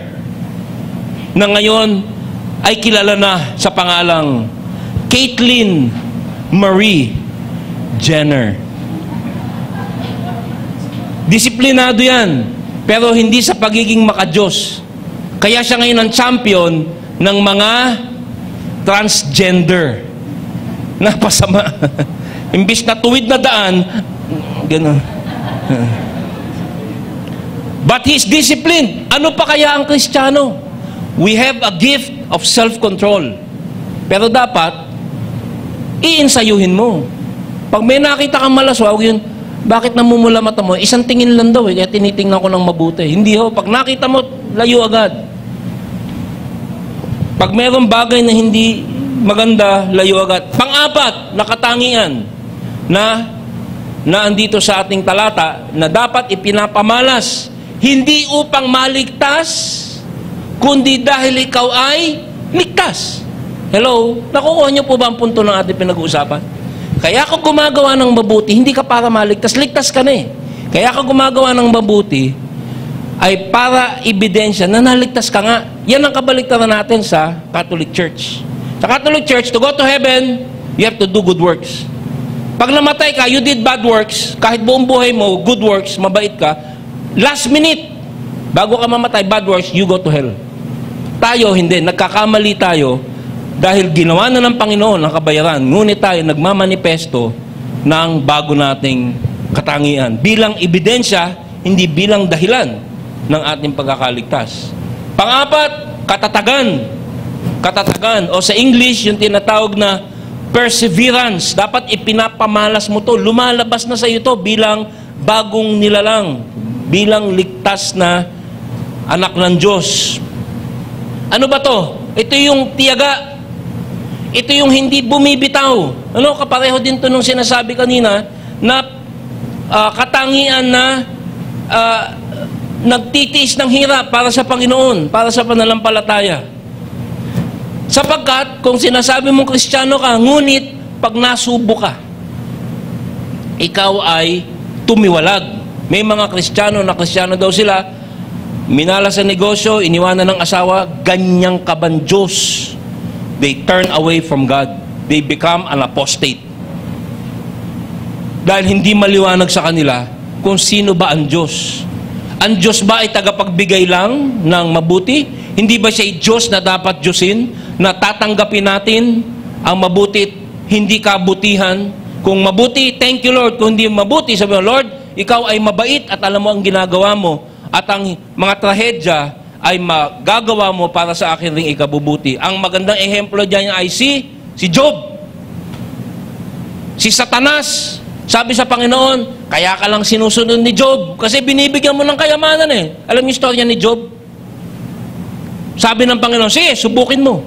na ngayon ay kilala na sa pangalang Caitlyn Marie Jenner. Disiplinado yan, pero hindi sa pagiging makadiyos. Kaya siya ngayon ang champion ng mga transgender. Napasama. Imbis na tuwid na daan, gano'n. But he's disciplined. Ano pa kaya ang Kristiyano? We have a gift of self-control. Pero dapat, iinsayuhin mo. Pag may nakita kang malaswa, huwag yun, bakit namumula mata mo? Isang tingin lang daw, kaya tinitingnan ko ng mabuti. Hindi ho, pag nakita mo, layo agad. Pag mayroong bagay na hindi maganda, layo agad. Pang-apat, nakatangian na andito sa ating talata na dapat ipinapamalas, hindi upang maligtas, kundi dahil ikaw ay ligtas. Hello? Nakukuha niyo po ba ang punto ng ating pinag-uusapan? Kaya ako gumagawa ng mabuti, hindi ka para maligtas, ligtas ka na eh. Kaya ako gumagawa ng mabuti, ay para ebidensya na naligtas ka nga. Yan ang kabaliktaran natin sa Catholic Church. Sa Catholic Church, to go to heaven, you have to do good works. Pag namatay ka, you did bad works, kahit buong buhay mo, good works, mabait ka, last minute, bago ka mamatay, bad works, you go to hell. Tayo, hindi. Nagkakamali tayo dahil ginawa na ng Panginoon ang kabayaran. Ngunit tayo nagmamanifesto ng bago nating katangian. Bilang ebidensya, hindi bilang dahilan ng ating pagkakaligtas. Pang-apat, katatagan. Katatagan. O sa English, yung tinatawag na perseverance. Dapat ipinapamalas mo to. Lumalabas na sa iyo to bilang bagong nilalang. Bilang ligtas na anak ng Diyos. Ano ba to? Ito yung tiyaga. Ito yung hindi bumibitaw. Ano, kapareho din to nung sinasabi kanina na katangian na nagtitiis ng hirap para sa Panginoon, para sa pananampalataya. Sapagkat, kung sinasabi mong Kristiyano ka, ngunit pag nasubo ka, ikaw ay tumiwalag. May mga Kristiyano na Kristiyano daw sila, minala sa negosyo, iniwanan ng asawa, ganyang kabandyos. They turn away from God. They become an apostate. Dahil hindi maliwanag sa kanila kung sino ba ang Diyos. Ang Diyos ba ay tagapagbigay lang ng mabuti? Hindi ba siya Diyos na dapat Diyosin? Na tatanggapin natin ang mabuti, hindi kabutihan? Kung mabuti, thank you Lord. Kung hindi mabuti, sabi mo, Lord, ikaw ay mabait at alam mo ang ginagawa mo. At ang mga trahedya ay magagawa mo para sa akin ring ikabubuti. Ang magandang ehemplo dyan ay si Job. Si Satanas. Sabi sa Panginoon, kaya ka lang sinusunod ni Job. Kasi binibigyan mo ng kayamanan eh. Alam niyo istorya ni Job? Sabi ng Panginoon, sige, subukin mo.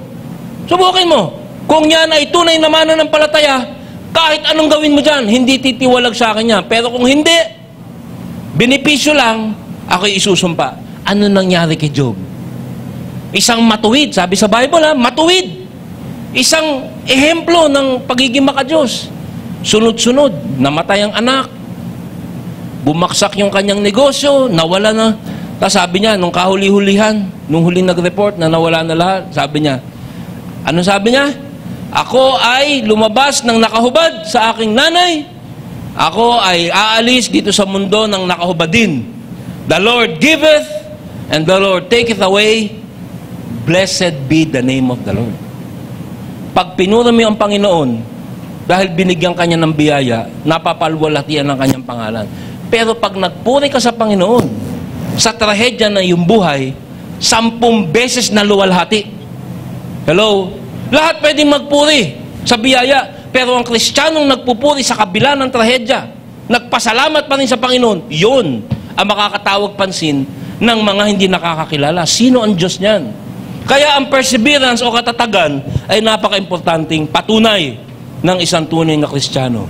Subukin mo. Kung yan ay tunay na mananampalataya, kahit anong gawin mo dyan, hindi titiwalag sa akin yan. Pero kung hindi, benepisyo lang, ako'y isusumpa. Ano nangyari kay Job? Isang matuwid, sabi sa Bible matuwid. Isang ehemplo ng pagiging makadiyos. Sunod-sunod, namatay ang anak. Bumaksak yung kanyang negosyo, nawala na. Tapos sabi niya, nung kahuli-hulihan, nung huling nag-report na nawala na lahat, sabi niya, ano sabi niya? Ako ay lumabas ng nakahubad sa aking nanay. Ako ay aalis dito sa mundo ng nakahubad din. The Lord giveth, and the Lord taketh away. Blessed be the name of the Lord. Pag pinuri mo ang Panginoon, dahil binigyan kanya ng biyaya, napapalwalhatian ang kanyang pangalan. Pero pag nagpuri ka sa Panginoon, sa trahedya na iyong buhay, 10 beses na luwalhati. Hello? Lahat pwedeng magpuri sa biyaya. Pero ang Kristiyanong nagpupuri sa kabila ng trahedya, nagpasalamat pa rin sa Panginoon, yun ang makakatawag pansin ng mga hindi nakakakilala. Sino ang Diyos niyan? Kaya ang perseverance o katatagan ay napaka-importanting patunay ng isang tunay na Kristiyano.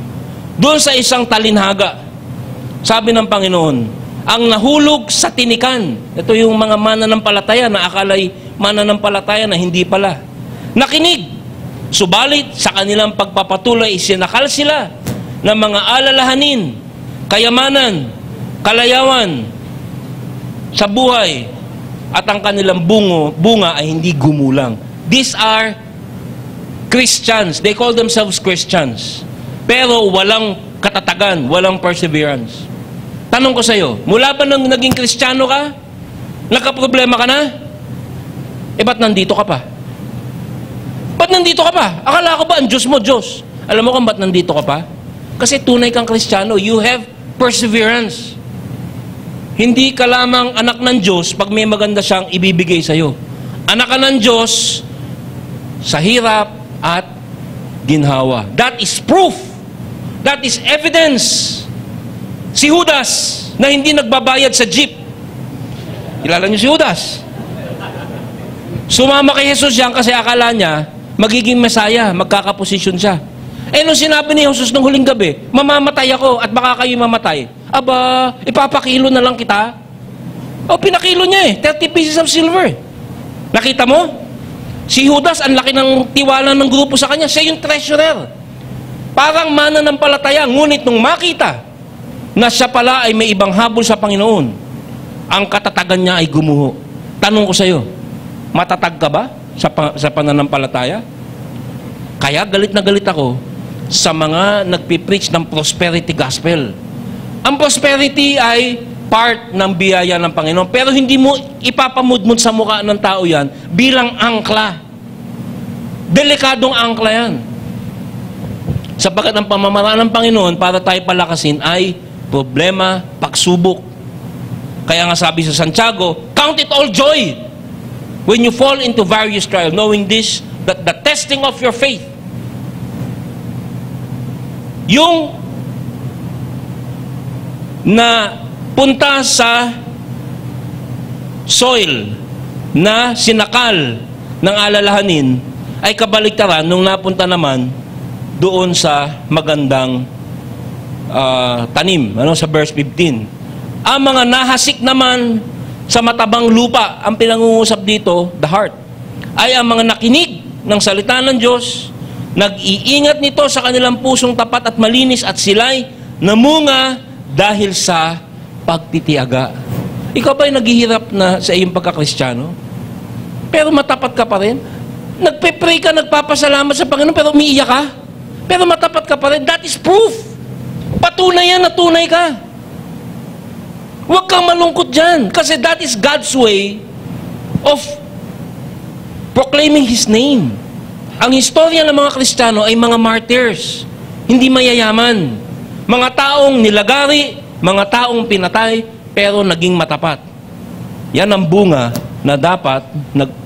Doon sa isang talinhaga, sabi ng Panginoon, ang nahulog sa tinikan. Ito yung mga mananampalataya na akala'y mananampalataya na hindi pala. Nakinig, subalit sa kanilang pagpapatuloy, isinakal sila ng mga alalahanin, kayamanan, kalayawan sa buhay, at ang kanilang bunga ay hindi gumulang. These are Christians. They call themselves Christians. Pero walang katatagan, walang perseverance. Tanong ko sa iyo, mula ba nang naging Kristiyano ka? Nagka-problema ka na? Ba't nandito ka pa? Ba't nandito ka pa? Akala ko ba ang Diyos mo, Diyos? Alam mo kung ba't nandito ka pa? Kasi tunay kang Kristiyano. You have perseverance. Hindi ka lamang anak ng Diyos pag may maganda siyang ibibigay sa iyo. Anak ka ng Diyos sa hirap at ginhawa. That is proof. That is evidence. Si Judas na hindi nagbabayad sa jeep. Kilala niyo si Judas? Sumama kay Jesus yan kasi akala niya magiging Mesaya, magkakaposisyon siya. Nung sinabi ni Jesus nung huling gabi, mamamatay ako at baka kayo mamatay. Aba, ipapakilo na lang kita. Pinakilo niya 30 pieces of silver. Nakita mo? Si Judas, ang laki ng tiwala ng grupo sa kanya. Siya yung treasurer. Parang mananampalataya, ngunit nung makita na siya pala ay may ibang habol sa Panginoon, ang katatagan niya ay gumuho. Tanong ko sa iyo, matatag ka ba sa pananampalataya? Kaya galit na galit ako sa mga nagpipreach ng prosperity gospel. Ang prosperity ay part ng biyaya ng Panginoon, pero hindi mo ipapamudmud sa mukha ng tao yan bilang angkla. Delikadong angkla yan. Sapagkat ang pamamaraan ng Panginoon para tayo palakasin ay problema, pagsubok. Kaya nga sabi sa Santiago, count it all joy when you fall into various trials, knowing this, that the testing of your faith, yung na punta sa soil na sinakal ng alalahanin ay kabaliktaran nung napunta naman doon sa magandang tanim, sa verse 15. Ang mga nahasik naman sa matabang lupa, ang pinangungusap dito, the heart, ay ang mga nakinig ng salita ng Diyos, nag-iingat nito sa kanilang pusong tapat at malinis, at sila'y namunga dahil sa pagtitiyaga. Ikaw ba'y naghihirap na sa iyong pagkakristyano? Pero matapat ka pa rin? Nagpe-pray ka, nagpapasalamat sa Panginoon, pero umiiyak ka? Pero matapat ka pa rin? That is proof. Patunay yan na tunay ka. Huwag kang malungkot dyan. Kasi that is God's way of proclaiming His name. Ang historya ng mga Kristiyano ay mga martyrs. Hindi mayayaman. Mga taong nilagari, mga taong pinatay, pero naging matapat. Yan ang bunga na dapat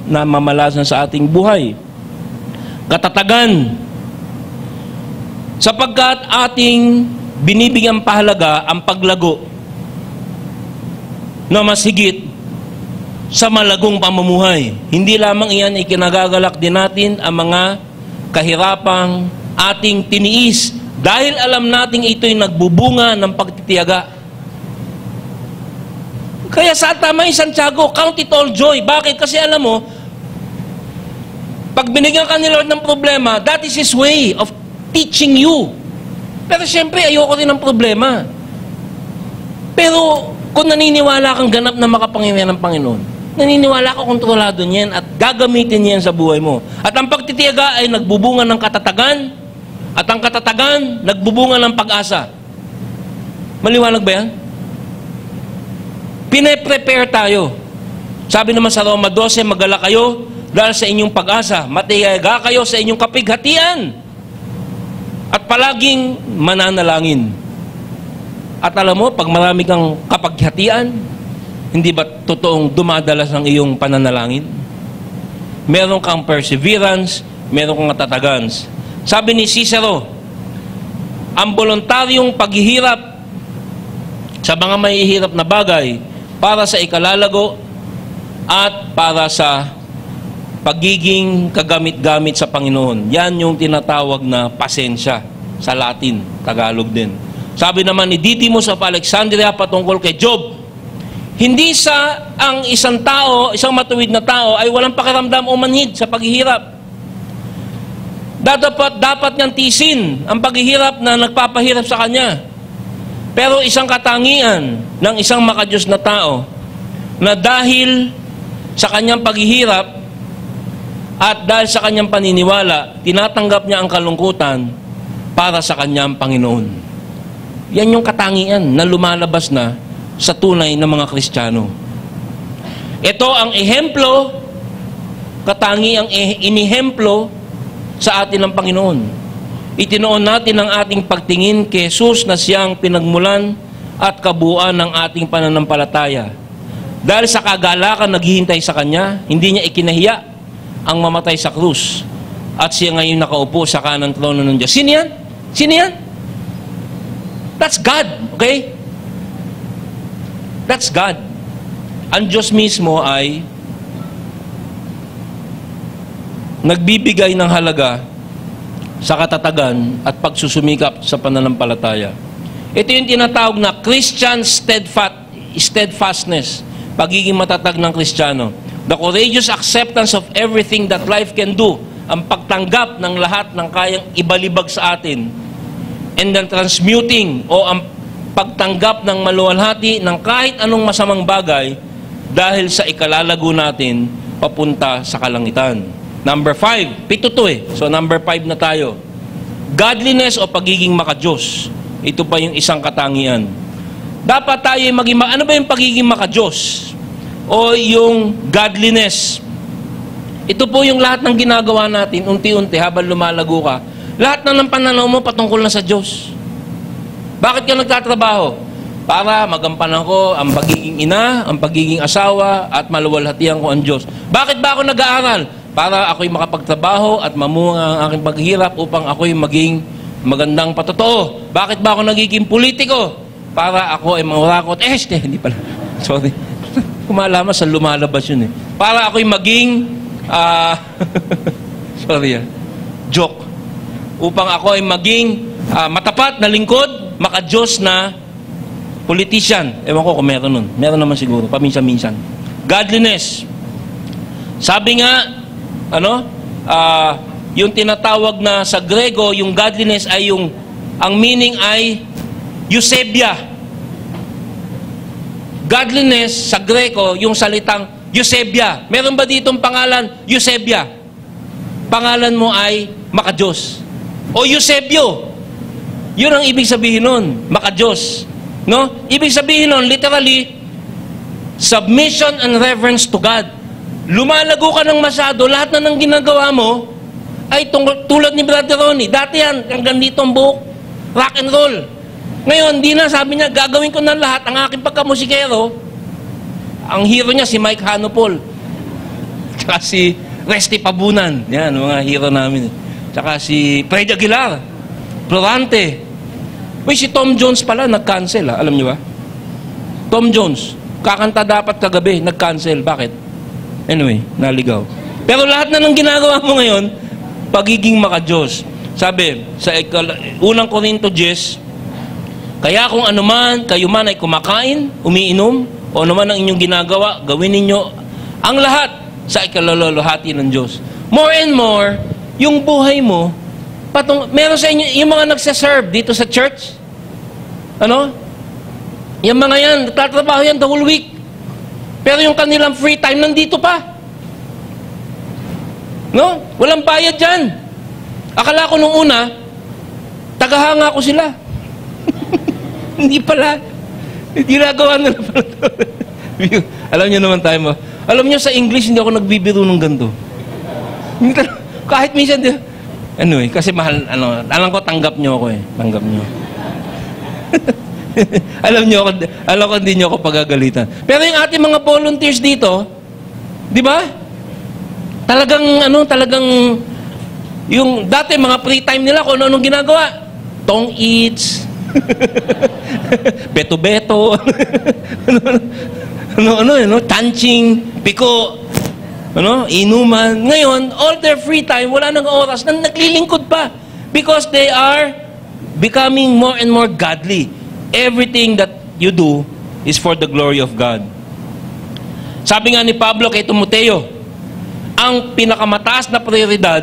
namamalasan sa ating buhay. Katatagan. Sapagkat ating binibigyan pahalaga ang paglago na mas higit sa malagong pamumuhay. Hindi lamang iyan ay kinagagalak din natin ang mga kahirapang ating tiniis dahil alam nating ito'y nagbubunga ng pagtitiyaga. Kaya sa tama yung Santiago, count it all joy. Bakit? Kasi alam mo, pag binigyan ka ni Lord ng problema, that is His way of teaching you. Pero siyempre, ayoko rin ng problema. Pero kung naniniwala kang ganap na makapangyarihan ng Panginoon, naniniwala ka kontrolado niyan at gagamitin niyan sa buhay mo. At ang pagtitiyaga ay nagbubunga ng katatagan, at ang katatagan nagbubunga ng pag-asa. Maliwanag ba yan? Pine-prepare tayo. Sabi naman sa Roma 12, magala kayo dahil sa inyong pag-asa. Matiyaga kayo sa inyong kapighatian. At palaging mananalangin. At alam mo, pag marami kang kapaghatian, hindi ba totoong dumadalas ang iyong pananalangin? Meron kang perseverance, meron kang katatagan. Sabi ni Cicero, ang voluntaryong paghihirap sa mga mahihirap na bagay para sa ikalalago at para sa pagiging kagamit-gamit sa Panginoon. Yan yung tinatawag na pasensya sa Latin, Tagalog din. Sabi naman ni Didymus of Alexandria patungkol kay Job, hindi sa ang isang tao, isang matuwid na tao ay walang pakiramdam o manhid sa paghihirap. Dapat niyang tiisin ang paghihirap na nagpapahirap sa kanya. Pero isang katangian ng isang makadiyos na tao na dahil sa kanyang paghihirap at dahil sa kanyang paniniwala, tinatanggap niya ang kalungkutan para sa kanyang Panginoon. Yan yung katangian na lumalabas na sa tunay na mga Kristiyano. Ito ang ehemplo, katangiang inihemplo sa atin ng Panginoon. Itinoon natin ang ating pagtingin kay Jesus na siyang pinagmulan at kabuuan ng ating pananampalataya. Dahil sa kagalakan naghihintay sa Kanya, hindi niya ikinahiya ang mamatay sa krus. At siya ngayon nakaupo sa kanang trono ng Diyos. Sino yan? Sino yan? That's God, okay? That's God. Ang Diyos mismo ay nagbibigay ng halaga sa katatagan at pagsusumikap sa pananampalataya. Ito yung tinatawag na Christian steadfastness, pagiging matatag ng Kristiyano. The courageous acceptance of everything that life can do, ang pagtanggap ng lahat ng kayang ibalibag sa atin, and then transmuting o ang pagtanggap ng maluwalhati ng kahit anong masamang bagay dahil sa ikalalago natin papunta sa kalangitan. Number 5, 7 to eh. So number 5 na tayo. Godliness o pagiging makadiyos. Ito pa yung isang katangian. Dapat tayo maging, ano ba yung pagiging makadiyos? O yung godliness? Ito po yung lahat ng ginagawa natin, unti-unti habang lumalago ka. Lahat na ng pananaw mo patungkol na sa Diyos. Bakit ka nagtatrabaho? Para magampanan ko ang pagiging ina, ang pagiging asawa, at maluwalhatian ko ang Diyos. Bakit ba ako nag-aaral? Para ako'y makapagtrabaho at mamunga ang aking paghihirap upang ako'y maging magandang patotoo. Bakit ba ako nagiging politiko? Para ako ay maurakot. Hindi pala. Sorry. Kumalaman sa lumalabas yun eh. Para ako'y maging sorry joke. Upang ako ay maging matapat na lingkod, makadiyos na politician. Ewan ko kung meron nun. Meron naman siguro, paminsan-minsan. Godliness. Sabi nga, yung tinatawag na sa Grego, yung godliness ay ang meaning ay eusebia. Godliness sa Grego, yung salitang eusebia. Meron ba ditong pangalan? Eusebia. Pangalan mo ay makadiyos. O Eusebio. Yun ang ibig sabihin nun, makadiyos. No? Ibig sabihin nun, literally, submission and reverence to God. Lumalago ka ng masyado, lahat na ng ginagawa mo ay tulad ni Brother Ronnie. Dati yan, hanggang dito ang buhok, rock and roll. Ngayon, di na, sabi niya, gagawin ko na lahat. Ang aking pagkamusikero, ang hero niya si Mike Hanopol. Tsaka si Resty Pabunan. Yan, mga hero namin. Tsaka si Fred Aguilar, Florante. Uy, si Tom Jones pala, nag-cancel. Alam niyo ba? Tom Jones, kakanta dapat kagabi, nag-cancel. Bakit? Anyway, naligaw. Pero lahat na ng ginagawa mo ngayon, pagiging makadiyos. Sabi, sa unang Korinto 10, kaya kung anuman, kayo man ay kumakain, umiinom, o anuman ang inyong ginagawa, gawin ninyo ang lahat sa ikaluluhati ng Diyos. More and more, yung buhay mo, meron sa inyo, yung mga nagsaserve dito sa church, yung mga yan, nagtatrabaho yan the whole week. Pero yung kanilang free time, nandito pa. No? Walang bayad dyan. Akala ko nung una, tagahanga ko sila. Hindi pala. Ginagawa na pala. Alam niyo naman tayo mo. Alam niyo sa English, hindi ako nagbibiro ng ganito. Kahit minsan, anyway, kasi mahal, alam ko, tanggap niyo ako eh. Tanggap niyo. alam ko hindi nyo ako pagagalitan. Pero yung ating mga volunteers dito, di ba? Talagang, yung dati mga free time nila, kung ano-anong ginagawa. Tong eats, beto-beto, tanching, piko, inuman. Ngayon, all their free time, wala nang oras na naglilingkod pa. Because they are becoming more and more godly. Everything that you do is for the glory of God. Sabi nga ni Pablo kay Timoteo, ang pinakamataas na prioridad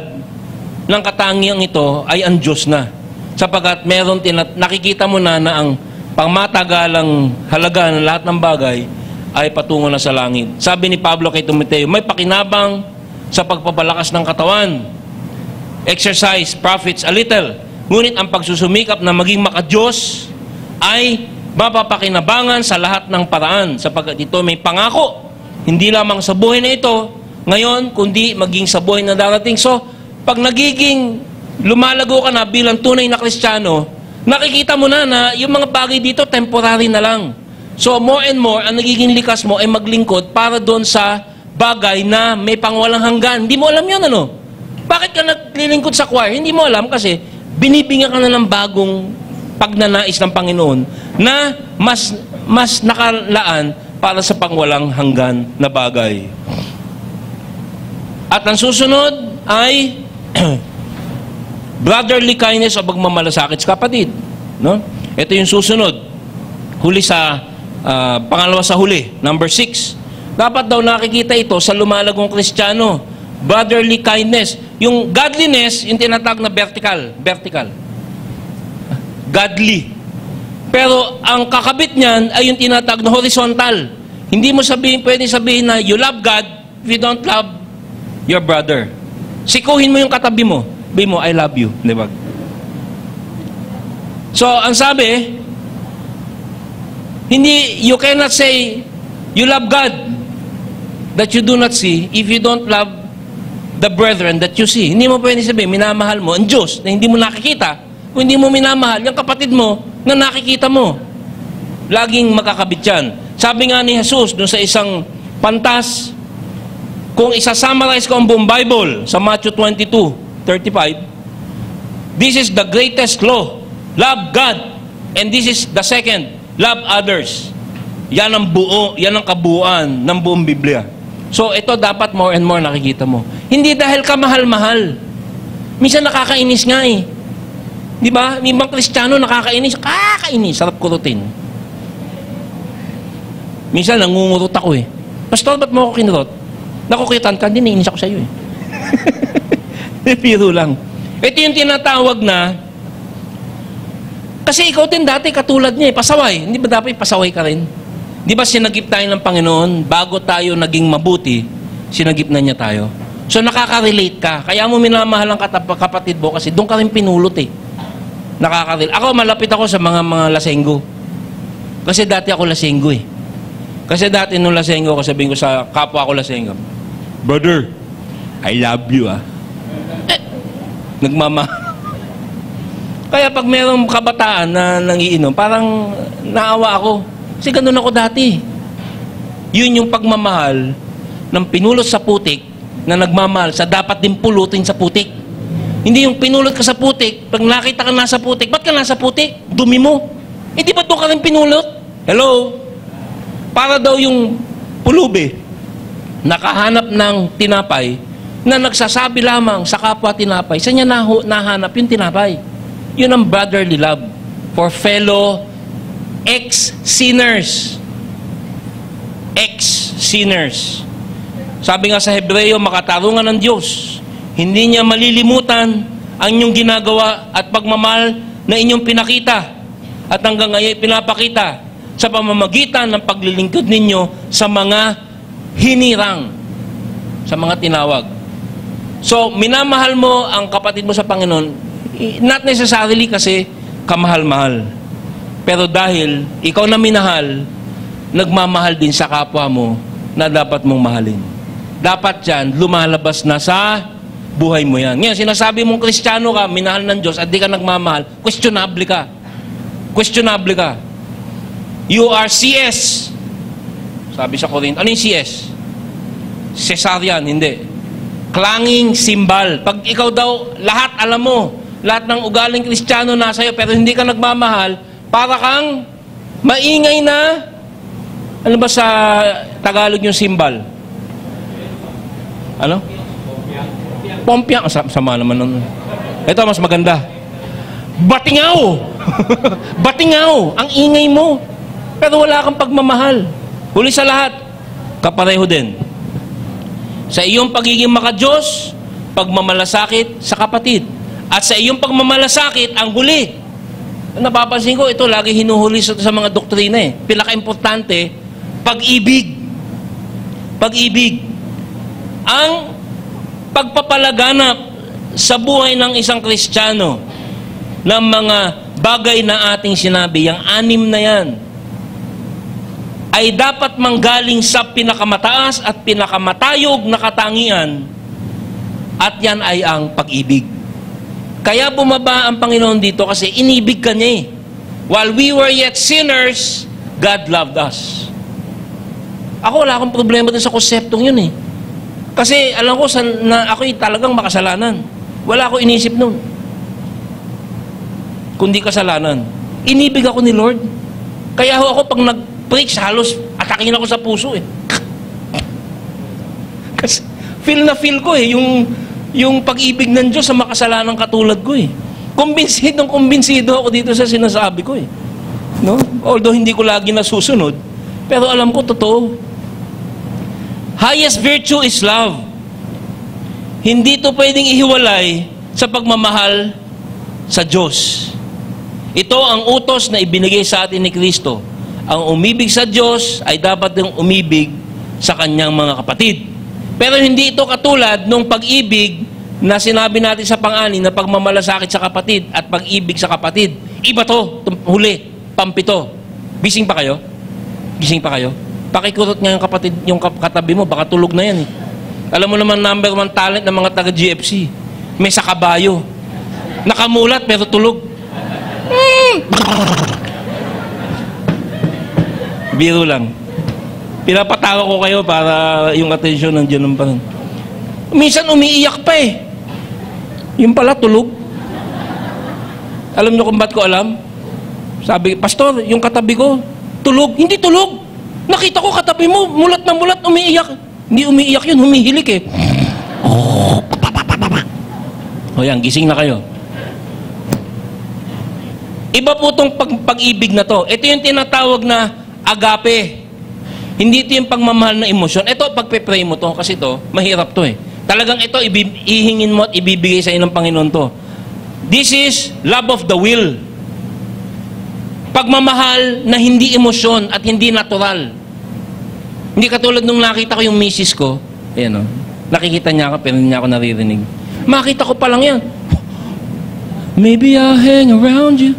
ng katangiang ito ay ang Diyos na. Sapagkat meron nakikita mo na ang pangmatagalang halaga ng lahat ng bagay ay patungo na sa langit. Sabi ni Pablo kay Timoteo, may pakinabang sa pagpapalakas ng katawan. Exercise profits a little. Ngunit ang pagsusumikap na maging makadiyos ay mapapakinabangan sa lahat ng paraan sapagkat ito may pangako. Hindi lamang sa buhay na ito, ngayon, kundi maging sa buhay na darating. So, pag nagiging lumalago ka na bilang tunay na Kristiyano, nakikita mo na yung mga bagay dito temporary na lang. So, more and more, ang nagiging likas mo ay maglingkod para doon sa bagay na may pangwalang hanggan. Hindi mo alam yun, Bakit ka naglilingkod sa choir? Hindi mo alam kasi binibigyan ka na ng bagong pagnanais ng Panginoon na mas nakalaan para sa pangwalang hanggan na bagay. At ang susunod ay brotherly kindness o pagmamalasakit sa kapatid. Ito yung susunod. Huli sa, pangalawa sa huli, number 6. Dapat daw nakikita ito sa lumalagong Kristiyano. Brotherly kindness. Yung godliness, yung tinatawag na vertical. Godly. Pero ang kakabit niyan ay yung tinatawag na horizontal. Hindi mo pwedeng sabihin na you love God if you don't love your brother. Sikuhin mo yung katabi mo. Sabihin mo, I love you. Di ba? So, ang sabi, you cannot say you love God that you do not see if you don't love the brethren that you see. Hindi mo pwede sabihin, minamahal mo ang Diyos na hindi mo nakikita. Kung hindi mo minamahal, yung kapatid mo na nakikita mo. Laging makakabit yan. Sabi nga ni Jesus doon sa isang pantas, kung isa-summarize ko ang buong Bible sa Matthew 22:35, this is the greatest law. Love God. And this is the second. Love others. Yan ang kabuuan ng buong Biblia. So, ito dapat more and more nakikita mo. Hindi dahil ka mahal-mahal. Minsan nakakainis nga eh. Di ba? May ibang Kristiyano nakakainis. Sarap kurutin. Minsan nangungurot ako eh. Pastor, ba't mo ako kinurot? Nakukitan ka, hindi nainis ako sa iyo eh. Biro lang. Ito yung tinatawag na, kasi ikaw din dati katulad niya eh, pasaway. Hindi ba dapat pasaway ka rin? Di ba sinagip tayo ng Panginoon, bago tayo naging mabuti, sinagip na niya tayo. So nakaka-relate ka. Kaya mo minamahal ang kapatid mo kasi doon ka rin pinulot eh. Nakaka-relate. Ako, malapit ako sa mga lasenggo. Kasi dati ako lasenggo eh. Kasi dati nung lasenggo ako, sabihin ko sa kapwa ko lasenggo, brother, I love you Kaya pag mayroong kabataan na nangiinom, parang naawa ako. Kasi ganun ako dati. Yun yung pagmamahal ng pinulot sa putik na nagmamahal sa dapat din pulutin sa putik. Hindi yung pinulot ka sa putik, pag nakita ka nasa putik, ba't ka nasa putik? Dumi mo. Di ba doon ka rin pinulot? Hello? Para daw yung pulubi, nakahanap ng tinapay, na nagsasabi lamang sa kapwa tinapay, saan niya nahanap yung tinapay? Yun ang brotherly love for fellow ex-sinners. Ex-sinners. Sabi nga sa Hebreo, makatarungan ng Diyos. Hindi niya malilimutan ang inyong ginagawa at pagmamahal na inyong pinakita at hanggang ngayon pinapakita sa pamamagitan ng paglilingkod ninyo sa mga hinirang, sa mga tinawag. So, minamahal mo ang kapatid mo sa Panginoon, not necessarily kasi kamahal-mahal. Pero dahil ikaw na minahal, nagmamahal din sa kapwa mo na dapat mong mahalin. Dapat yan, lumalabas na sa buhay mo yan. Ngayon, sinasabi mong Kristiyano ka, minahal ng Diyos, at di ka nagmamahal, questionable ka. Questionable ka. You are CS. Sabi sa Corinto, ano yung CS? Cesarean, hindi. Clanging cymbal. Pag ikaw daw, lahat alam mo, lahat ng ugaling Kristiyano nasa iyo, pero hindi ka nagmamahal, para kang maingay na, ano ba sa Tagalog yung cymbal? Ano? Pompiang. Sama naman nun. Ito, mas maganda. Batingaw! Batingaw! Ang ingay mo. Pero wala kang pagmamahal. Huli sa lahat, kapareho din. Sa iyong pagiging makadiyos, pagmamalasakit sa kapatid. At sa iyong pagmamalasakit, ang huli. Napapansin ko, ito lagi hinuhuli sa mga doktrina eh. Pinaka-importante, pag-ibig. Pag-ibig. Ang pagpapalaganap sa buhay ng isang Kristiyano ng mga bagay na ating sinabi, yung 6 na yan, ay dapat manggaling sa pinakamataas at pinakamatayog na katangian, at yan ay ang pag-ibig. Kaya bumaba ang Panginoon dito kasi inibig ka niya eh. While we were yet sinners, God loved us. Ako wala akong problema din sa konseptong yun eh. Kasi alam ko na ako'y talagang makasalanan. Wala ako inisip nun. Kundi kasalanan. Inibig ako ni Lord. Kaya ako pag nag-preach, halos atakin ako sa puso eh. Kasi feel ko eh, yung pag-ibig ng Diyos sa makasalanang katulad ko eh. Kumbinsido ako dito sa sinasabi ko eh. No? Although hindi ko lagi nasusunod, pero alam ko totoo. Highest virtue is love. Hindi ito pwedeng ihiwalay sa pagmamahal sa Diyos. Ito ang utos na ibinigay sa atin ni Kristo. Ang umibig sa Diyos ay dapat ding umibig sa kanyang mga kapatid. Pero hindi ito katulad nung pag-ibig na sinabi natin sa pang-anim na pagmamalasakit sa kapatid at pag-ibig sa kapatid. Iba to, huli, pampito. Gising pa kayo? Gising pa kayo? Pakikurot nga yung kapatid, yung katabi mo, baka tulog na yan eh. Alam mo naman, number 1 talent ng mga taga-GFC. May sa kabayo. Nakamulat pero tulog. Biro lang. Pinapatawa ko kayo para yung atensyon nandiyan pa rin. Minsan umiiyak pa eh. Yung pala tulog. Alam nyo kung ba't ko alam? Sabi, Pastor, yung katabi ko, tulog. Hindi tulog. Nakita ko katabi mo, mulat na mulat, umiiyak. Hindi umiiyak yun, humihilik eh. O yan, gising na kayo. Iba po itong pag-ibig na to. Ito yung tinatawag na agape. Hindi ito yung pagmamahal na emosyon. Ito, pagpe-pray mo to, kasi to, mahirap to eh. Talagang ito, ihingin mo at ibibigay sa inyo ng Panginoon to. This is love of the will. Pagmamahal na hindi emosyon at hindi natural. Hindi katulad nung nakita ko yung misis ko, ayan o, nakikita niya ako pero hindi niya ako naririnig. Makita ko pa lang yan. Maybe I'll hang around you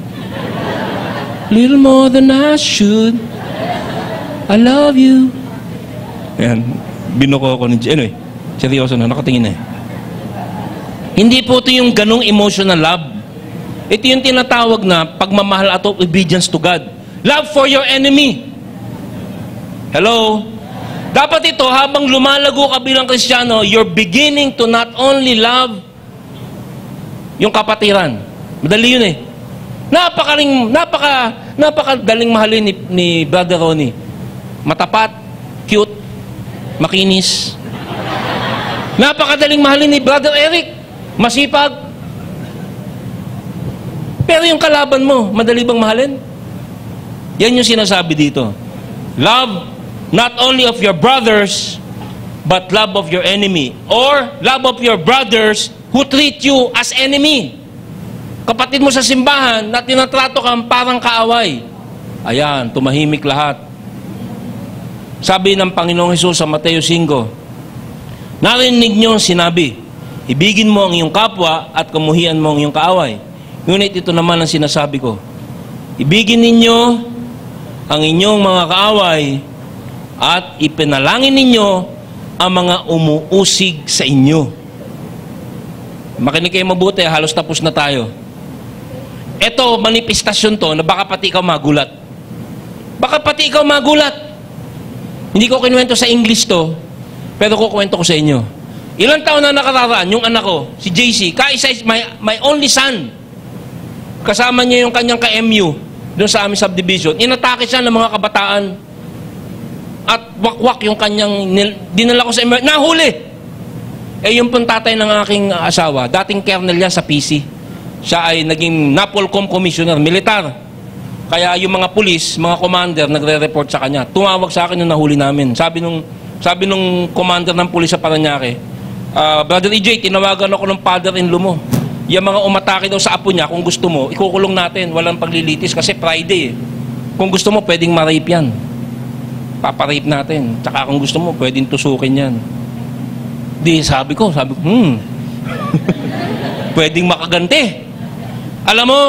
little more than I should. I love you. Ayan, binuko ako ni anyway, seryoso na, nakatingin na eh. Hindi po ito yung ganong emotional love. Ito yung tinatawag na pagmamahal at obedience to God. Love for your enemy. Hello? Dapat ito, habang lumalago ka bilang Kristiyano, you're beginning to not only love yung kapatiran. Madali yun eh. Napakadaling mahalin ni Brother Ronnie. Matapat, cute, makinis. Napakadaling mahalin ni Brother Eric. Masipag. Pero yung kalaban mo, madali bang mahalin? Yan yung sinasabi dito. Love not only of your brothers, but love of your enemy. Or love of your brothers who treat you as enemy. Kapatid mo sa simbahan na tinatrato kang parang kaaway. Ayan, tumahimik lahat. Sabi ng Panginoong Hesus sa Mateo 5, narinig niyo ang sinabi, ibigin mo ang iyong kapwa at kamuhian mo ang iyong kaaway. Ngunit ito naman ang sinasabi ko. Ibigin ninyo ang inyong mga kaaway at ipinalangin ninyo ang mga umuusig sa inyo. Makinig kayo mabuti, halos tapos na tayo. Ito, manifestasyon to na baka pati ikaw magulat. Baka pati ikaw magulat. Hindi ko kinuwento sa English to, pero kukwento ko sa inyo. Ilang taon na nakararaan, yung anak ko, si JC, kaisa, my only son, kasama niya yung kanyang ka-MU, doon sa aming subdivision, inatake siya ng mga kabataan, at wakwak yung kanyang, dinala ko sa nahuli! Eh yung pong tatay ng aking asawa, dating colonel yan sa PC. Siya ay naging NAPOLCOM commissioner, militar. Kaya yung mga pulis, mga commander, nagre-report sa kanya. Tumawag sa akin nung nahuli namin. Sabi nung commander ng pulis sa Parañaque, Brother EJ, tinawagan ako ng father-in-law mo. Yung mga umatake daw sa apo niya, kung gusto mo, ikukulong natin. Walang paglilitis kasi Friday eh. Kung gusto mo, pwedeng ma-rape yan. Paparape natin. Tsaka kung gusto mo, pwedeng tusukin yan. Di, sabi ko, pwedeng makaganti. Alam mo,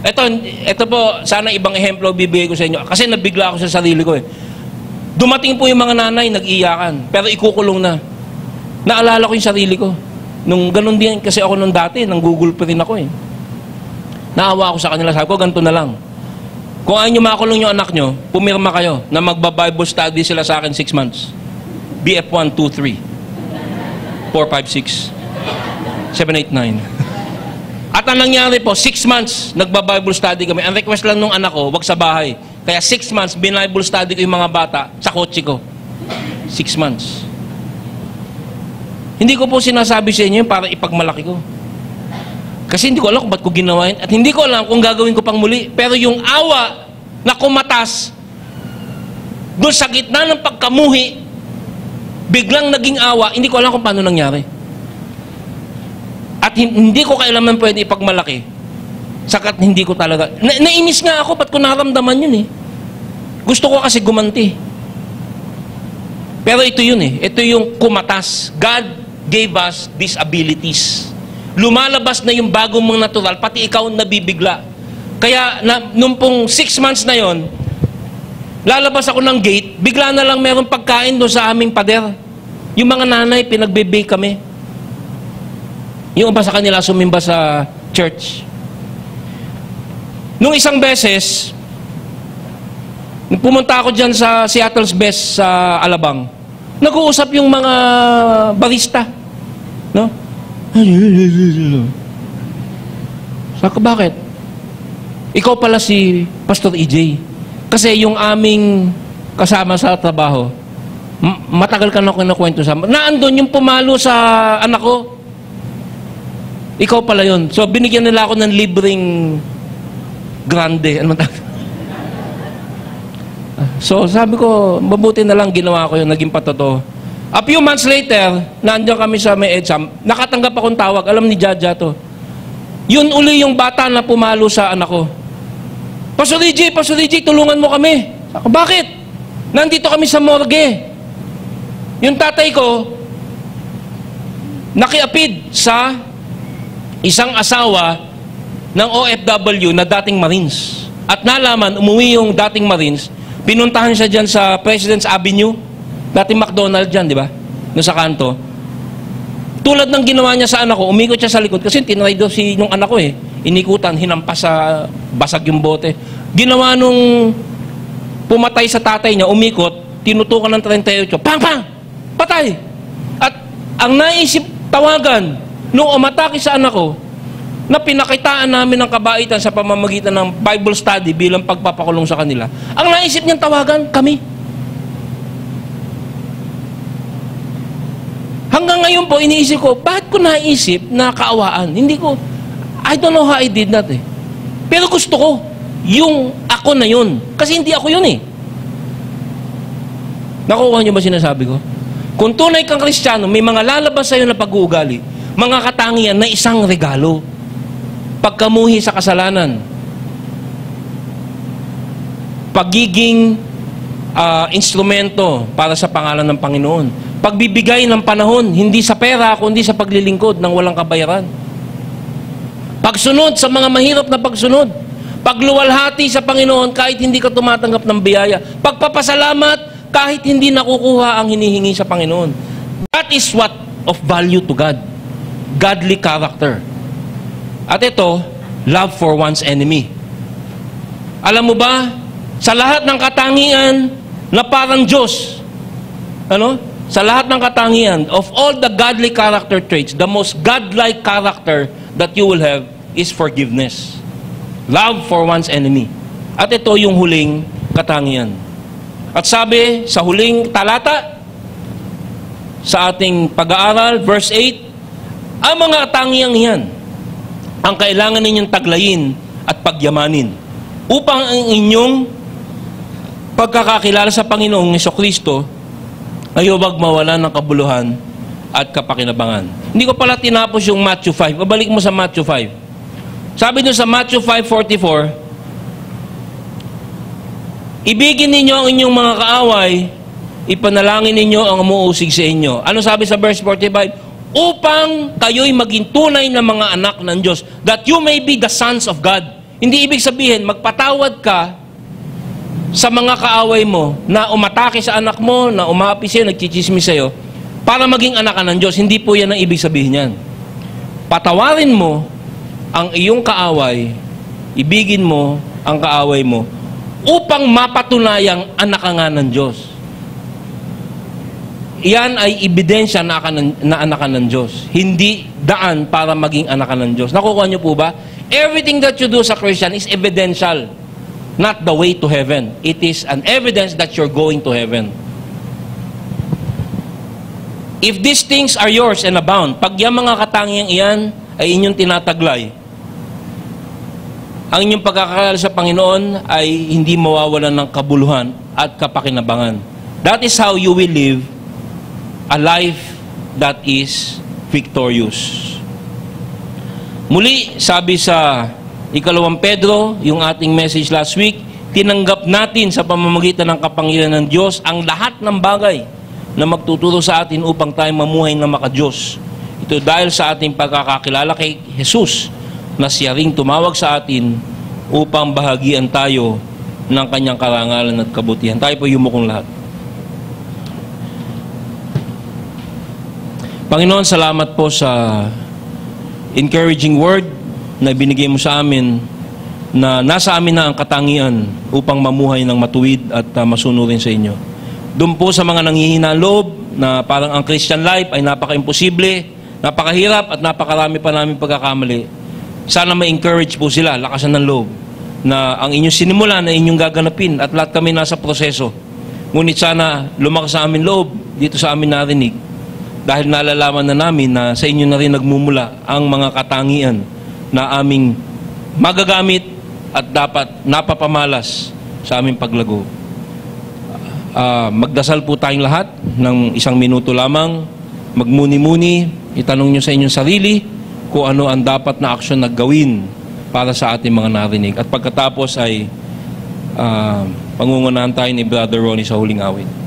ito po, sana ibang ehemplo bibigay ko sa inyo. Kasi nabigla ako sa sarili ko eh. Dumating po yung mga nanay, nag-iyakan. Pero ikukulong na. Naalala ko yung sarili ko. Nung ganun din, kasi ako nung dati, nanggugulpi rin ako eh. Naawa ako sa kanila. Sabi ko, ganito na lang. Kung ayaw nyo makakulong yung anak nyo, pumirma kayo na magba-Bible study sila sa akin 6 months. BF 1, 2, 3. 4, 5, 6, 7, 8, 9. At ang nangyari po, 6 months, nagba-Bible study kami. Ang request lang nung anak ko, wag sa bahay. Kaya 6 months, bin-Bible study ko yung mga bata sa kotse ko. 6 months. Hindi ko po sinasabi sa inyo para ipagmalaki ko. Kasi hindi ko alam kung ba't ko ginawa yun. At hindi ko alam kung gagawin ko pang muli. Pero yung awa na kumatas, doon sa gitna ng pagkamuhi, biglang naging awa, hindi ko alam kung paano nangyari. At hindi ko kailanman pwede ipagmalaki. Sakat hindi ko talaga. Nainis nga ako, ba't ko naramdaman yun eh. Gusto ko kasi gumanti. Pero ito yun eh. Ito yung kumatas. God gave us these abilities. Lumalabas na yung bagong mga natural, pati ikaw nabibigla. Kaya nung pong 6 months na yon, lalabas ako ng gate, bigla na lang merong pagkain doon sa aming pader. Yung mga nanay, pinagbe-bake kami. Yung iba sa kanila sumimba sa church. Nung isang beses, pumunta ako dyan sa Seattle's Best sa Alabang. Nag-uusap yung mga barista. No? Saka bakit? Ikaw pala si Pastor EJ. Kasi yung aming kasama sa trabaho, matagal ka na kinukwento sa naandun yung pumalo sa anak ko. Ikaw pala yun. So binigyan nila ako ng libreng grande. Ano man So sabi ko, mabuti na lang ginawa ko yun, naging patotoo. A few months later, nandiyan kami sa may EDSAM, nakatanggap akong tawag, alam ni Jaja to. Yun uli yung bata na pumalo sa anak ko. Pastor EJ, tulungan mo kami. Ako, bakit? Nandito kami sa morgue. Yung tatay ko, nakiapid sa isang asawa ng OFW na dating Marines. At nalaman, umuwi yung dating Marines, pinuntahan siya dyan sa President's Avenue, dating McDonald's dyan, di ba? No, sa kanto. Tulad ng ginawa niya sa anak ko, umikot siya sa likod kasi tinry daw si nung anak ko eh. Inikutan, hinampas sa basag yung bote. Ginawa nung pumatay sa tatay niya, umikot, tinutukan ng 38, pang! Patay! At ang naisip tawagan nung umatake sa anak ko, na pinakitaan namin ng kabaitan sa pamamagitan ng Bible study bilang pagpapakulong sa kanila, ang naisip niyang tawagan, kami. Hanggang ngayon po, iniisip ko, bakit ko naisip na kaawaan? Hindi ko, I don't know how I did that eh. Pero gusto ko, yung ako na yun. Kasi hindi ako yun eh. Nakukuha niyo ba sinasabi ko? Kung tunay kang Kristiyano, may mga lalabas sa'yo na pag-uugali, mga katangian na isang regalo. Pagkamuhi sa kasalanan, pagiging instrumento para sa pangalan ng Panginoon, pagbibigay ng panahon, hindi sa pera, kundi sa paglilingkod ng walang kabayaran, pagsunod sa mga mahirap na pagsunod, pagluwalhati sa Panginoon kahit hindi ka tumatanggap ng biyaya, pagpapasalamat kahit hindi nakukuha ang hinihingi sa Panginoon. That is what of value to God. Godly character. At ito, love for one's enemy. Alam mo ba, Sa lahat ng katangian na parang Diyos. Ano? Sa lahat ng katangian, of all the godly character traits, the most godlike character that you will have is forgiveness. Love for one's enemy. At ito yung huling katangian. At sabi sa huling talata, sa ating pag-aaral, verse 8, ang mga katangiang yan, ang kailangan ninyong taglayin at pagyamanin upang ang inyong pagkakakilala sa Panginoong Jesucristo ay huwag mawalan ng kabuluhan at kapakinabangan. Hindi ko pala tinapos yung Matthew 5. Babalik mo sa Matthew 5. Sabi doon sa Matthew 5:44, ibigin ninyo ang inyong mga kaaway, ipanalangin ninyo ang umuusig sa inyo. Ano sabi sa verse 45? Upang kayo'y maging tunay na mga anak ng Diyos, that you may be the sons of God. Hindi ibig sabihin, magpatawad ka sa mga kaaway mo na umatake sa anak mo, na umaapi sa'yo, nagchichismis sa'yo, para maging anak ka ng Diyos. Hindi po yan ang ibig sabihin yan. Patawarin mo ang iyong kaaway, ibigin mo ang kaaway mo, upang mapatunayang anak ka nga ng Diyos. Yan ay ebidensya na anak ka ng Diyos. Hindi daan para maging anak ka ng Diyos. Nakukuha niyo po ba? Everything that you do sa Christian is evidential. Not the way to heaven. It is an evidence that you're going to heaven. If these things are yours and abound, pag yung mga katangiang iyan ay inyong tinataglay, ang inyong pagkakakilala sa Panginoon ay hindi mawawalan ng kabuluhan at kapakinabangan. That is how you will live a life that is victorious. Muli, sabi sa Ikalawang Pedro, yung ating message last week, tinanggap natin sa pamamagitan ng kapangyarihan ng Diyos ang lahat ng bagay na magtuturo sa atin upang tayo mamuhay na maka-Diyos. Ito dahil sa ating pagkakakilala kay Jesus na siya ring tumawag sa atin upang bahagian tayo ng kanyang karangalan at kabutihan. Tayo po yumukong lahat. Panginoon, salamat po sa encouraging word na binigay mo sa amin, na nasa amin na ang katangian upang mamuhay ng matuwid at masunurin sa inyo. Doon po sa mga nanghihina loob na parang ang Christian life ay napaka-imposible, napakahirap at napakarami pa namin pagkakamali. Sana ma-encourage po sila, lakasan ng loob, na ang inyong sinimulan na inyong gaganapin at lahat kami nasa proseso. Ngunit sana lumakas sa amin loob dito sa amin narinig, dahil nalalaman na namin na sa inyo na rin nagmumula ang mga katangian na aming magagamit at dapat napapamalas sa aming paglago. Magdasal po tayong lahat ng 1 minuto lamang. Magmuni-muni, itanong nyo sa inyong sarili kung ano ang dapat na aksyon na gawin para sa ating mga narinig. At pagkatapos ay pangungunahan tayo ni Brother Ronnie sa huling awit.